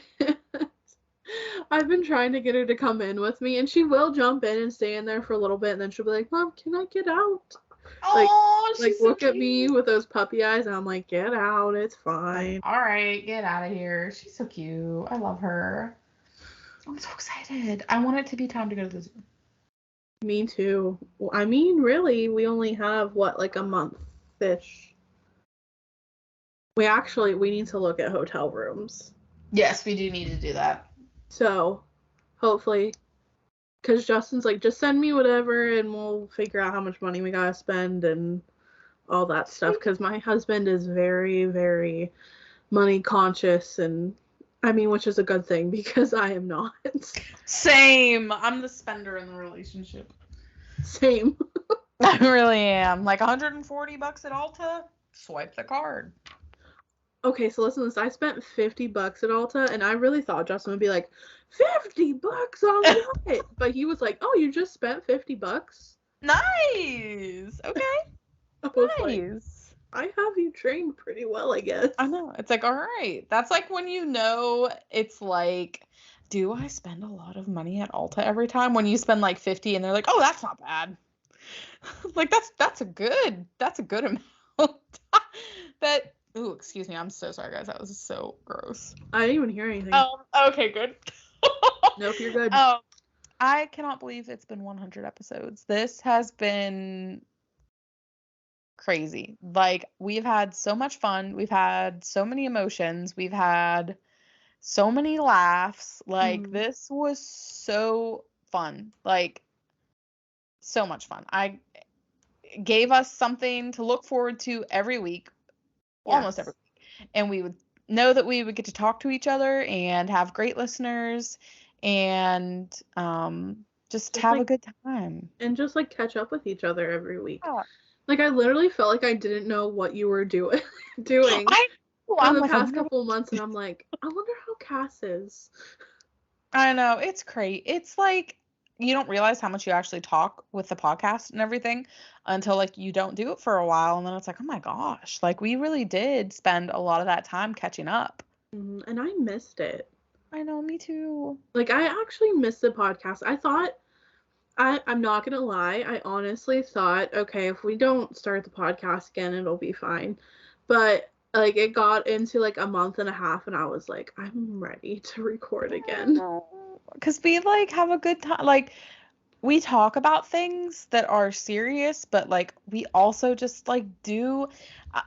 I've been trying to get her to come in with me, and she will jump in and stay in there for a little bit, and then she'll be like, Mom, can I get out? Oh, like look so at me with those puppy eyes, and I'm like, get out, it's fine. All right, get out of here. She's so cute. I love her. I'm so excited. I want it to be time to go to the zoo. Me too. I mean, really, we only have, what, like a month-ish. We need to look at hotel rooms. Yes, we do need to do that. So, hopefully, because Justin's like, just send me whatever and we'll figure out how much money we gotta spend and all that stuff. Because my husband is very, very money conscious, and I mean, which is a good thing because I am not. Same. I'm the spender in the relationship. Same. I really am. Like $140 at Ulta, swipe the card. Okay, so listen to this. I spent $50 at Ulta, and I really thought Justin would be like, $50 on what? But he was like, oh, you just spent $50? Nice. Okay. Nice. Like, I have you trained pretty well, I guess. I know. It's like, all right. That's like when you know it's like, do I spend a lot of money at Ulta every time? When you spend like 50 and they're like, oh, that's not bad. Like that's a good amount. But ooh, excuse me. I'm so sorry, guys. That was so gross. I didn't even hear anything. Okay, good. Nope, you're good. I cannot believe it's been 100 episodes. This has been crazy. Like, we've had so much fun. We've had so many emotions. We've had so many laughs. Like, this was so fun. Like, so much fun. I gave us something to look forward to every week. Yes. Almost every week. And we would know that we would get to talk to each other and have great listeners and just have a good time. And just, like, catch up with each other every week. Yeah. Like, I literally felt like I didn't know what you were doing in the past couple months, and I'm like, I wonder how Cass is. I know, it's great. It's like, you don't realize how much you actually talk with the podcast and everything until like you don't do it for a while, and then it's like, oh my gosh, like we really did spend a lot of that time catching up. And I missed it. I know, me too. Like, I actually missed the podcast. I thought, I'm not gonna lie, I honestly thought, okay, if we don't start the podcast again, it'll be fine. But like, it got into like a month and a half, and I was like, I'm ready to record again. Because we like have a good time. Like, we talk about things that are serious, but like we also just like do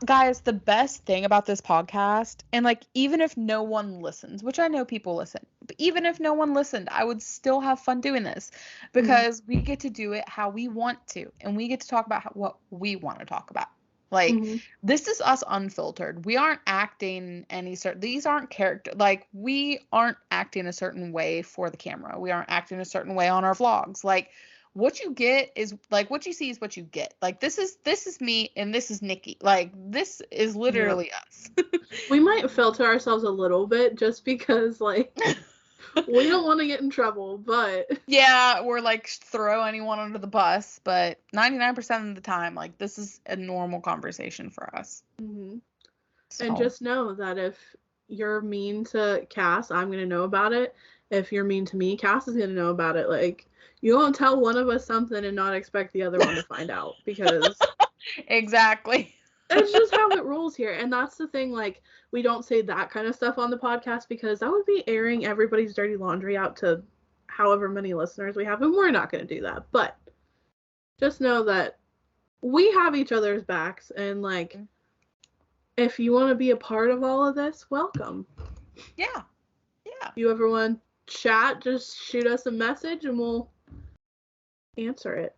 guys, the best thing about this podcast, and like even if no one listens, which I know people listen, but even if no one listened, I would still have fun doing this because we get to do it how we want to, and we get to talk about what we want to talk about. Like, this is us unfiltered. We aren't acting these aren't character, like we aren't acting a certain way for the camera. We aren't acting a certain way on our vlogs. Like, what you get is like what you see is what you get. Like, this is me and this is Nikki. Like, this is literally us. We might filter ourselves a little bit just because like we don't want to get in trouble, but yeah, or like throw anyone under the bus, but 99% of the time, like, this is a normal conversation for us. So. And just know that if you're mean to Cass, I'm gonna know about it. If you're mean to me, Cass is gonna know about it. Like, you won't tell one of us something and not expect the other one to find out, because exactly. It's just how it rolls here. And that's the thing, like, we don't say that kind of stuff on the podcast because that would be airing everybody's dirty laundry out to however many listeners we have, and we're not going to do that. But just know that we have each other's backs, and like, if you want to be a part of all of this, welcome. Yeah. You ever want to chat, just shoot us a message and we'll answer it.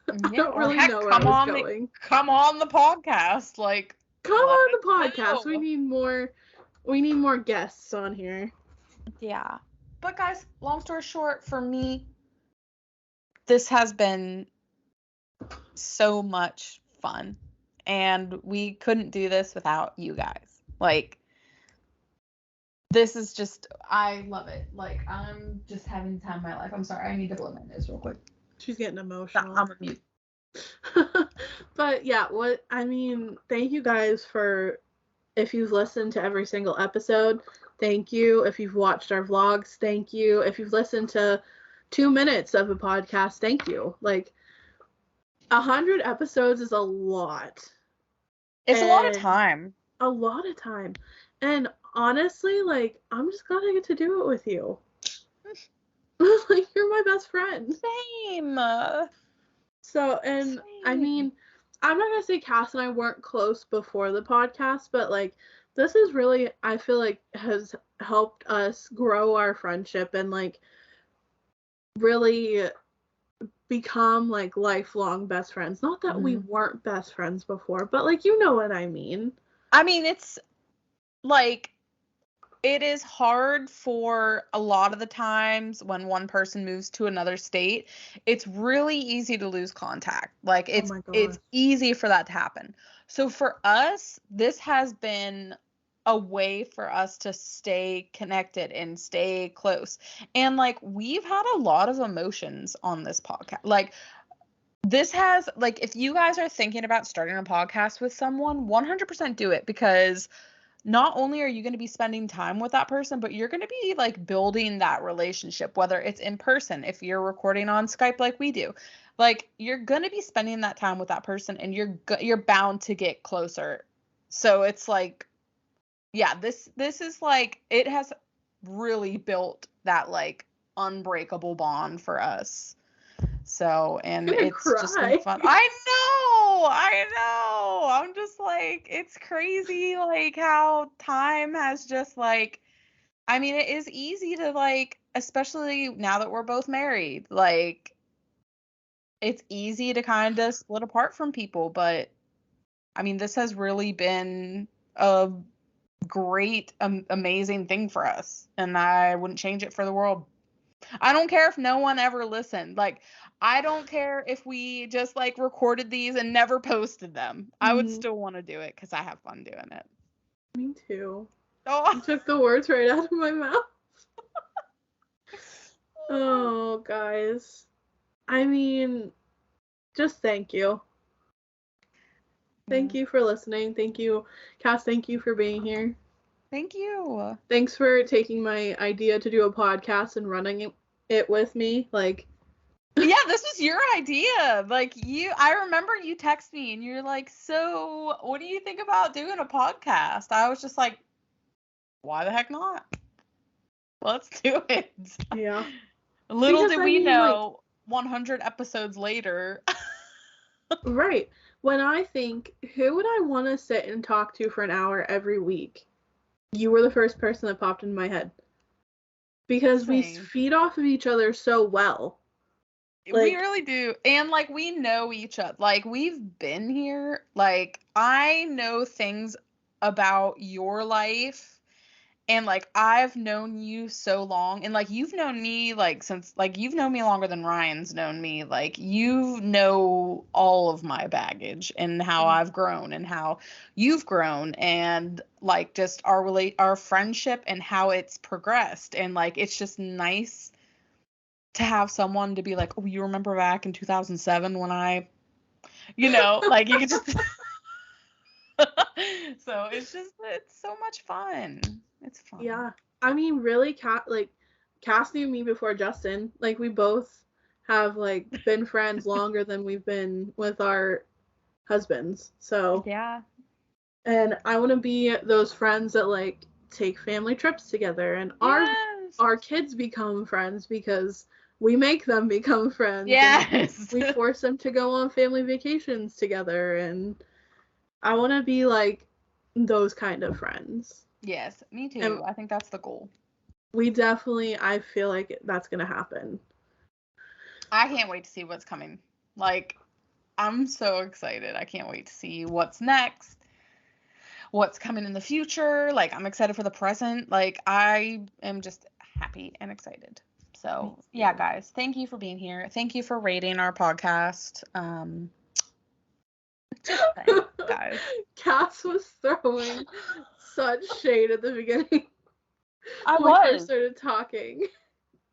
I don't really know where I was going. Come on the podcast. Like, come on the podcast. We need more guests on here. Yeah. But guys, long story short, for me, this has been so much fun. And we couldn't do this without you guys. Like, this is just, I love it. Like, I'm just having the time of my life. I'm sorry, I need to blow my nose real quick. She's getting emotional. I'm a mute. But yeah, thank you guys for, if you've listened to every single episode, thank you. If you've watched our vlogs, thank you. If you've listened to 2 minutes of a podcast, thank you. Like, 100 episodes is a lot. It's a lot of time. A lot of time. And honestly, like, I'm just glad I get to do it with you. Like, you're my best friend. Same. So, and I mean, I'm not gonna say Cass and I weren't close before the podcast, but like, this is really, I feel like, has helped us grow our friendship and like really become like lifelong best friends. Not that we weren't best friends before, but like, you know what I mean. I mean, it's like, it is hard for a lot of the times when one person moves to another state. It's really easy to lose contact. Like, it's easy for that to happen. So for us, this has been a way for us to stay connected and stay close. And like, we've had a lot of emotions on this podcast. Like, this has, like, if you guys are thinking about starting a podcast with someone, 100% do it, because not only are you going to be spending time with that person, but you're going to be like building that relationship, whether it's in person, if you're recording on Skype like we do. Like, you're going to be spending that time with that person, and you're bound to get closer. So it's like, yeah, this is like, it has really built that like unbreakable bond for us. So, and it's just been fun. I know. I'm just like, it's crazy, like, how time has just like, I mean, it is easy to like, especially now that we're both married, like, it's easy to kind of split apart from people. But I mean, this has really been a great, amazing thing for us, and I wouldn't change it for the world. I don't care if no one ever listened. Like, I don't care if we just like recorded these and never posted them. I would still want to do it because I have fun doing it. Me too. Oh, you took the words right out of my mouth. Oh, guys. I mean, just thank you. Thank you for listening. Thank you, Cass. Thank you for being here. Thank you. Thanks for taking my idea to do a podcast and running it with me. Like, yeah, this was your idea. Like, I remember you text me and you're like, so what do you think about doing a podcast? I was just like, why the heck not? Let's do it. yeah. Little Because, did we know, 100 episodes later. Right. When I think, who would I want to sit and talk to for an hour every week? You were the first person that popped into my head. Because we feed off of each other so well. We really do. And, like, we know each other. Like, we've been here. Like, I know things about your life. And, like, I've known you so long. And, like, you've known me, like, since, like, you've known me longer than Ryan's known me. Like, you know all of my baggage and how I've grown and how you've grown. And, like, just our friendship and how it's progressed. And, like, it's just nice to have someone to be like, oh, you remember back in 2007 when I, like, you could just. So it's so much fun. It's fun. Yeah. I mean, really, Cass knew me before Justin. Like, we both have, like, been friends longer than we've been with our husbands. So. Yeah. And I want to be those friends that, like, take family trips together. And our kids become friends because we make them become friends. Yes. We force them to go on family vacations together. And I want to be, like, those kind of friends. Yes, me too. And I think that's the goal. I feel like that's going to happen. I can't wait to see what's coming. Like, I'm so excited. I can't wait to see what's next, what's coming in the future. Like, I'm excited for the present. Like, I am just happy and excited. So, yeah, guys, thank you for being here. Thank you for rating our podcast. Just thanks, guys. Cass was throwing such shade at the beginning. When we first started talking.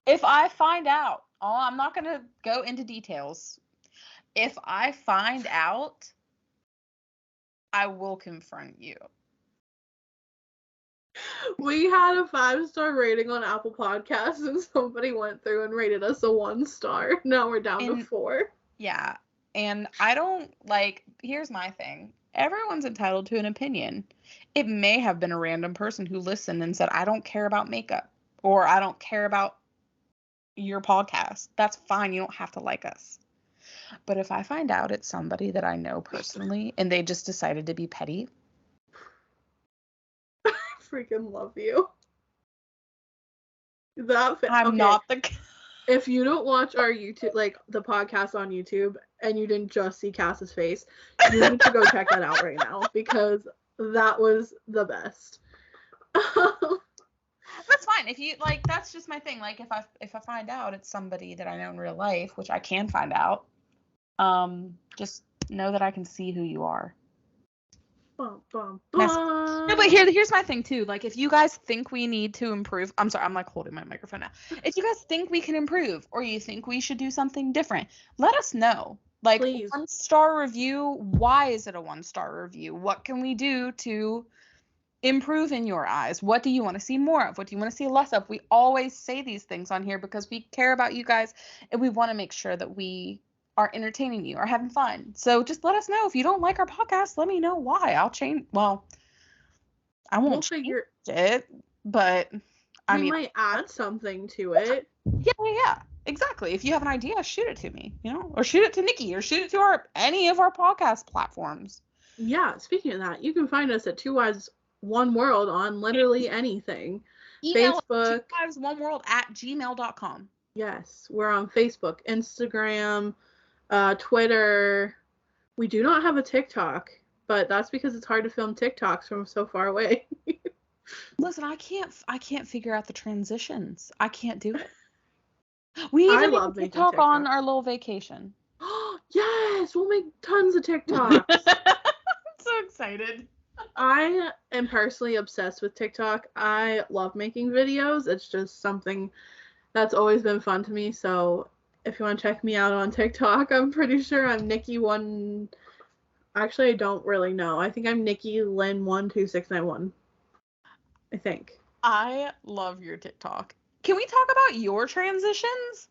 If I find out, I'm not going to go into details. If I find out, I will confront you. We had a 5-star rating on Apple Podcasts and somebody went through and rated us a 1-star. Now we're down to 4. Yeah. And I don't, here's my thing. Everyone's entitled to an opinion. It may have been a random person who listened and said, I don't care about makeup, or I don't care about your podcast. That's fine. You don't have to like us. But if I find out it's somebody that I know personally and they just decided to be petty, I freaking love you. I'm not the. If you don't watch our YouTube, like the podcast on YouTube, and you didn't just see Cass's face, you need to go check that out right now because that was the best. That's fine. If you that's just my thing. Like, if I find out it's somebody that I know in real life, which I can find out, just know that I can see who you are. Bum, bum, bum. No, but here's my thing too. Like, if you guys think we need to improve, I'm sorry, I'm like holding my microphone now. If you guys think we can improve, or you think we should do something different, let us know. Like, please. 1-star review. Why is it a 1-star review? What can we do to improve in your eyes? What do you want to see more of? What do you want to see less of? We always say these things on here because we care about you guys and we want to make sure that we are entertaining you or having fun. So just let us know. If you don't like our podcast, let me know why. I'll change. Well, I won't change it, but we might add something to it. Yeah, exactly. If you have an idea, shoot it to me, or shoot it to Nikki, or shoot it to any of our podcast platforms. Yeah, speaking of that, you can find us at 2 Wives 1 World on literally anything. Email Facebook. 2wives1world@gmail.com. Yes, we're on Facebook, Instagram, Twitter. We do not have a TikTok, but that's because it's hard to film TikToks from so far away. Listen, I can't figure out the transitions. I can't do it. We even made a TikTok on our little vacation. Yes, we'll make tons of TikToks. I'm so excited. I am personally obsessed with TikTok. I love making videos. It's just something That's always been fun to me. So if you want to check me out on TikTok, I'm pretty sure I'm Nikki1. Actually, I don't really know. I think I'm Nikki Lynn 12691. I think. I love your TikTok. Can we talk about your transitions?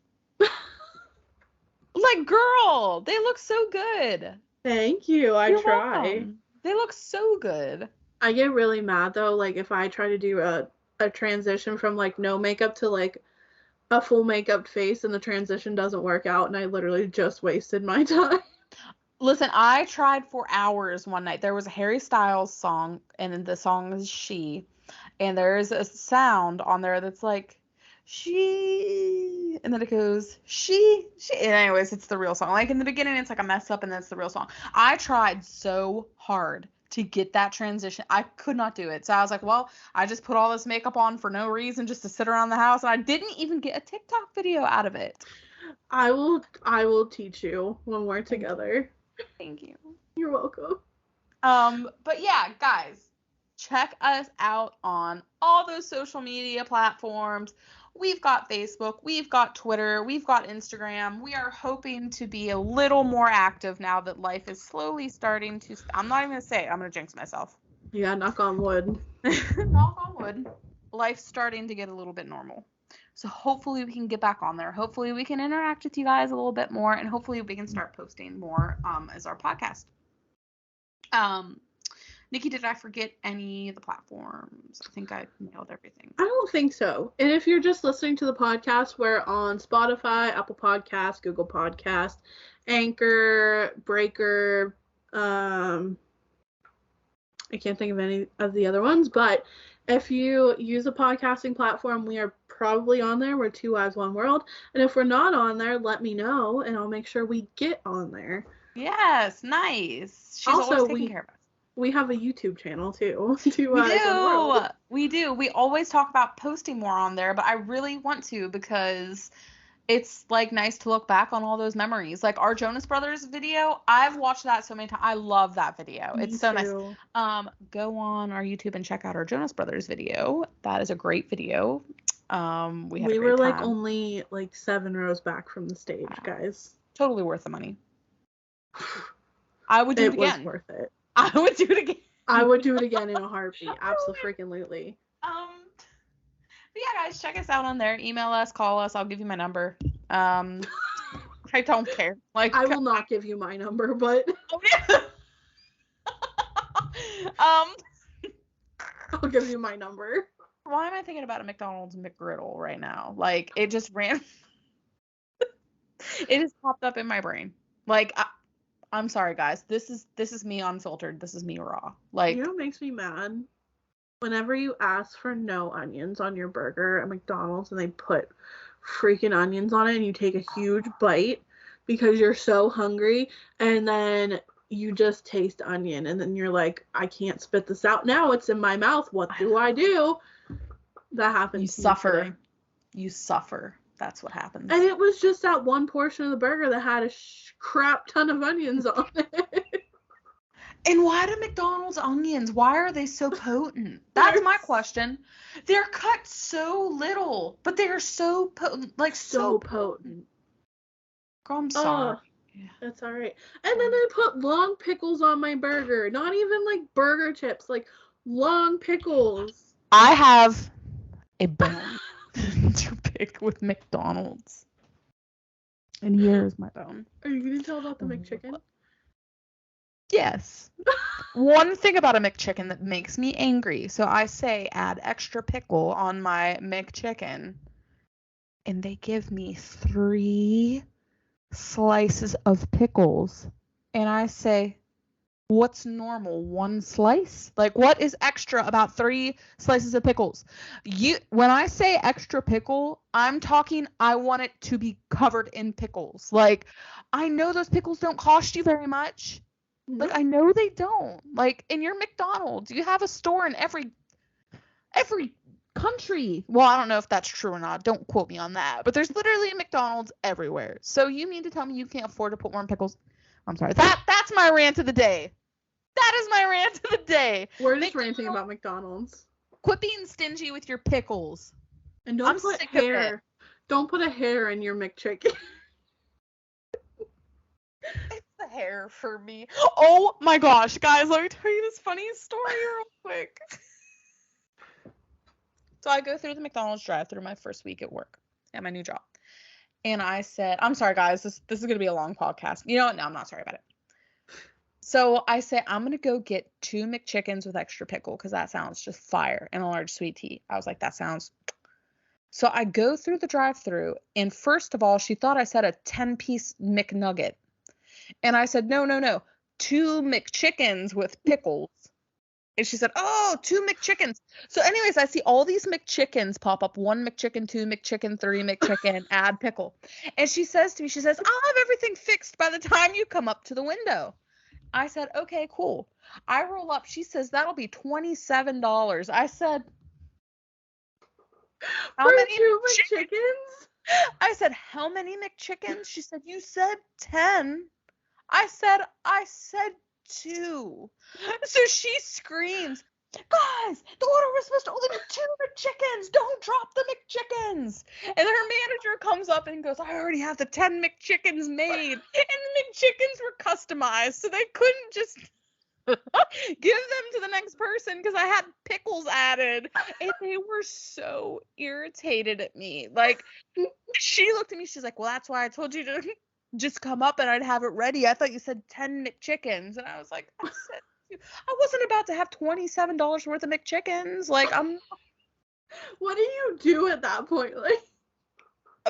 Like, girl, they look so good. Thank you. I You're try. welcome. They look so good. I get really mad though, like if I try to do a transition from like no makeup to like a full makeup face and the transition doesn't work out and I literally just wasted my time. Listen, I tried for hours one night. There was a Harry Styles song, and the song is She, and there's a sound on there that's like she, and then it goes she, and anyways, it's the real song. Like in the beginning it's like a mess up and that's the real song. I tried so hard to get that transition. I could not do it. So I was like, well, I just put all this makeup on for no reason, just to sit around the house, and I didn't even get a TikTok video out of it. I will teach you when we're together. Thank you. You're welcome. But yeah, guys, check us out on all those social media platforms. We've got Facebook, we've got Twitter, we've got Instagram. We are hoping to be a little more active now that life is slowly starting to. I'm not even going to say it. I'm going to jinx myself. Yeah, knock on wood. Knock on wood. Life's starting to get a little bit normal. So hopefully we can get back on there. Hopefully we can interact with you guys a little bit more, and hopefully we can start posting more as our podcast. Nikki, did I forget any of the platforms? I think I nailed everything. I don't think so. And if you're just listening to the podcast, we're on Spotify, Apple Podcasts, Google Podcasts, Anchor, Breaker, I can't think of any of the other ones, but if you use a podcasting platform, we are probably on there. We're Two Wives, One World. And if we're not on there, let me know, and I'll make sure we get on there. Yes, nice. She's also, always taking care of us. We have a YouTube channel, too. Two Wives, One World. We do. We always talk about posting more on there, but I really want to because it's like nice to look back on all those memories. Like our Jonas Brothers video, I've watched that so many times. I love that video. It's so nice. Go on our YouTube and check out our Jonas Brothers video. That is a great video. We were like only like 7 rows back from the stage, guys. Totally worth the money. I would do it again. It was worth it. I would do it again. I would do it again in a heartbeat. Absolutely. But yeah, guys, check us out on there. Email us, call us. I'll give you my number. I don't care. Like I will not give you my number, but I'll give you my number. Why am I thinking about a McDonald's McGriddle right now? Like it just ran. It just popped up in my brain. Like I'm sorry, guys. This is me unfiltered. This is me raw. Like, you know what makes me mad? Whenever you ask for no onions on your burger at McDonald's and they put freaking onions on it and you take a huge bite because you're so hungry and then you just taste onion and then you're like, I can't spit this out now. It's in my mouth. What do I do? That happens. You suffer. You suffer. That's what happens. And it was just that one portion of the burger that had a crap ton of onions on it. And why do McDonald's onions? Why are they so potent? That's my question. They're cut so little, but they are so potent. Like so potent. Girl, I'm sorry. That's all right. And then they put long pickles on my burger. Not even like burger chips, like long pickles. I have a bone to pick with McDonald's. And here's my bone. Are you going to tell about the McChicken? Yes. One thing about a McChicken that makes me angry. So I say add extra pickle on my McChicken. And they give me 3 slices of pickles. And I say, what's normal? 1 slice? Like, what is extra about 3 slices of pickles? When I say extra pickle, I'm talking I want it to be covered in pickles. Like, I know those pickles don't cost you very much. Like, I know they don't. Like, in your McDonald's, you have a store in every country. Well, I don't know if that's true or not. Don't quote me on that. But there's literally a McDonald's everywhere. So you mean to tell me you can't afford to put more in pickles? I'm sorry. That's my rant of the day. That is my rant of the day. We're just ranting about McDonald's. Quit being stingy with your pickles. And don't put hair Don't put a hair in your McChicken. It's the hair for me. Oh my gosh, guys, let me tell you this funny story real quick. So I go through the McDonald's drive-through my first week at work at my new job. And I said, I'm sorry, guys, this is going to be a long podcast. You know what? No, I'm not sorry about it. So I say, I'm going to go get 2 McChickens with extra pickle because that sounds just fire, and a large sweet tea. I was like, that sounds. So I go through the drive-through, and first of all, she thought I said a 10-piece McNugget. And I said, no, 2 McChickens with pickles. And she said, oh, 2 McChickens. So anyways, I see all these McChickens pop up. 1 McChicken, 2 McChicken, 3 McChicken, add pickle. And she says to me, I'll have everything fixed by the time you come up to the window. I said, okay, cool. I roll up. She says, that'll be $27. I said, how many 2 McChickens? I said, how many McChickens? She said, you said 10. I said 2. So she screams, guys, the order was supposed to only be 2 McChickens. Don't drop the McChickens. And then her manager comes up and goes, I already have the 10 McChickens made. And the McChickens were customized, so they couldn't just give them to the next person because I had pickles added. And they were so irritated at me. Like, she looked at me, she's like, well, that's why I told you to just come up and I'd have it ready. I thought you said 10 McChickens. And I was like, I wasn't about to have $27 worth of McChickens. Like, What do you do at that point? Like,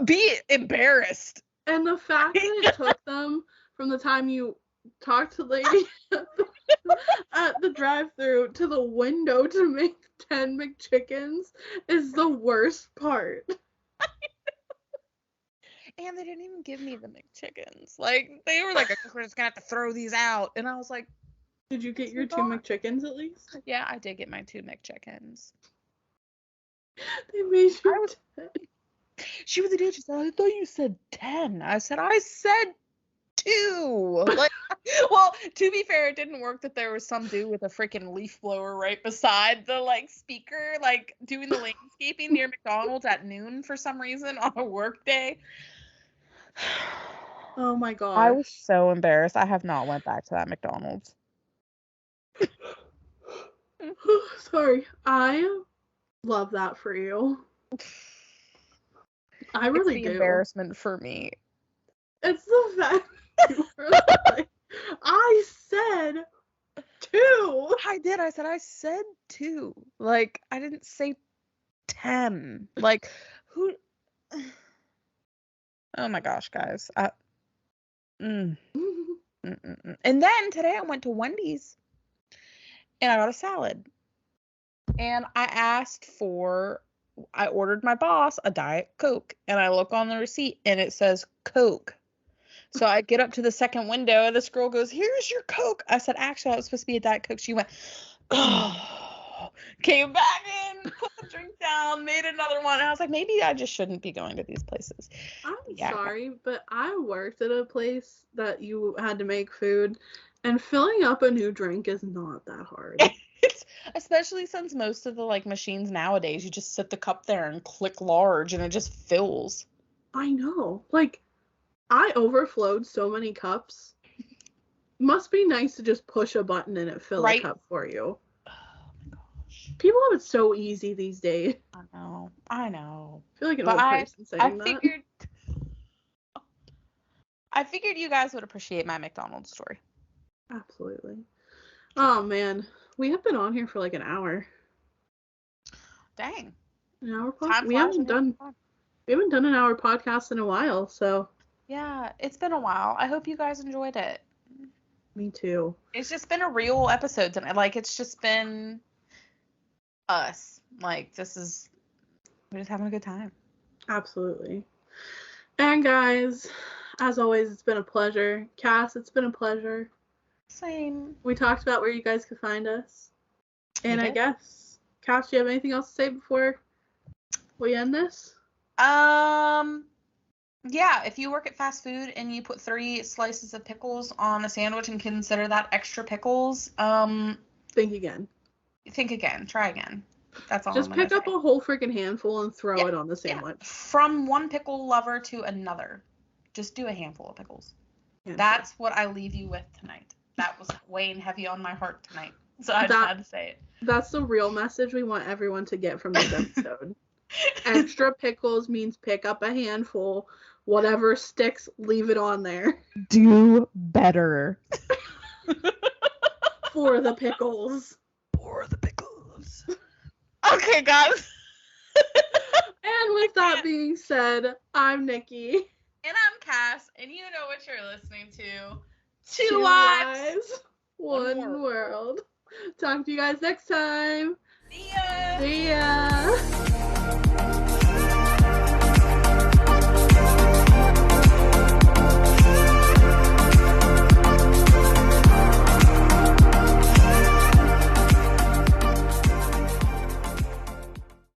be embarrassed. And the fact that it took them from the time you talked to the lady at the drive-thru to the window to make 10 McChickens is the worst part. And they didn't even give me the McChickens. Like, they were like, we're just gonna have to throw these out. And I was like, did you get your 2 McChickens at least? Yeah, I did get my 2 McChickens. They made you 10. She really did. She said, I thought you said 10. I said 2. Like, well, to be fair, it didn't work that there was some dude with a freaking leaf blower right beside the, like, speaker, like, doing the landscaping near McDonald's at noon for some reason on a work day. Oh my god. I was so embarrassed. I have not went back to that McDonald's. Sorry. I love that for you. I really it's the do. Embarrassment for me. It's the fact you were like, I said 2. I did. I said 2. Like, I didn't say 10. Like, who? Oh my gosh, guys. And then today I went to Wendy's and I got a salad. And I ordered my boss a Diet Coke. And I look on the receipt and it says Coke. So I get up to the second window and this girl goes, here's your Coke. I said, actually, that was supposed to be a Diet Coke. She went, oh, came back in, put the drink down, made another one. And I was like, maybe I just shouldn't be going to these places. I'm sorry, but I worked at a place that you had to make food, and filling up a new drink is not that hard. Especially since most of the, like, machines nowadays, you just set the cup there and click large and it just fills. I know. Like, I overflowed so many cups. Must be nice to just push a button and it fill a cup for you. Oh my gosh. People have it so easy these days. I know. I feel like an old person saying that. I figured you guys would appreciate my McDonald's story. Absolutely. Oh man, we have been on here for like an hour. Dang. An hour podcast. We haven't done an hour podcast in a while, so. Yeah, it's been a while. I hope you guys enjoyed it. Me too. It's just been a real episode tonight. Like, it's just been us. Like, we're just having a good time. Absolutely. And guys, as always, it's been a pleasure. Cass, it's been a pleasure. Same. We talked about where you guys could find us. And I guess, Cass, do you have anything else to say before we end this? Yeah, if you work at fast food and you put 3 slices of pickles on a sandwich and consider that extra pickles, think again. Try again. That's all Just I'm gonna pick up say. a whole freaking handful and throw it on the sandwich. Yeah. From one pickle lover to another. Just do a handful of pickles. That's what I leave you with tonight. That was weighing heavy on my heart tonight. So I just had to say it. That's the real message we want everyone to get from this episode. Extra pickles means pick up a handful. Whatever sticks, leave it on there. Do better. For the pickles. For the pickles. Okay, guys. And with that being said, I'm Nikki. And I'm Cass, and you know what you're listening to. Two Eyes, One World. Talk to you guys next time. See ya. See ya.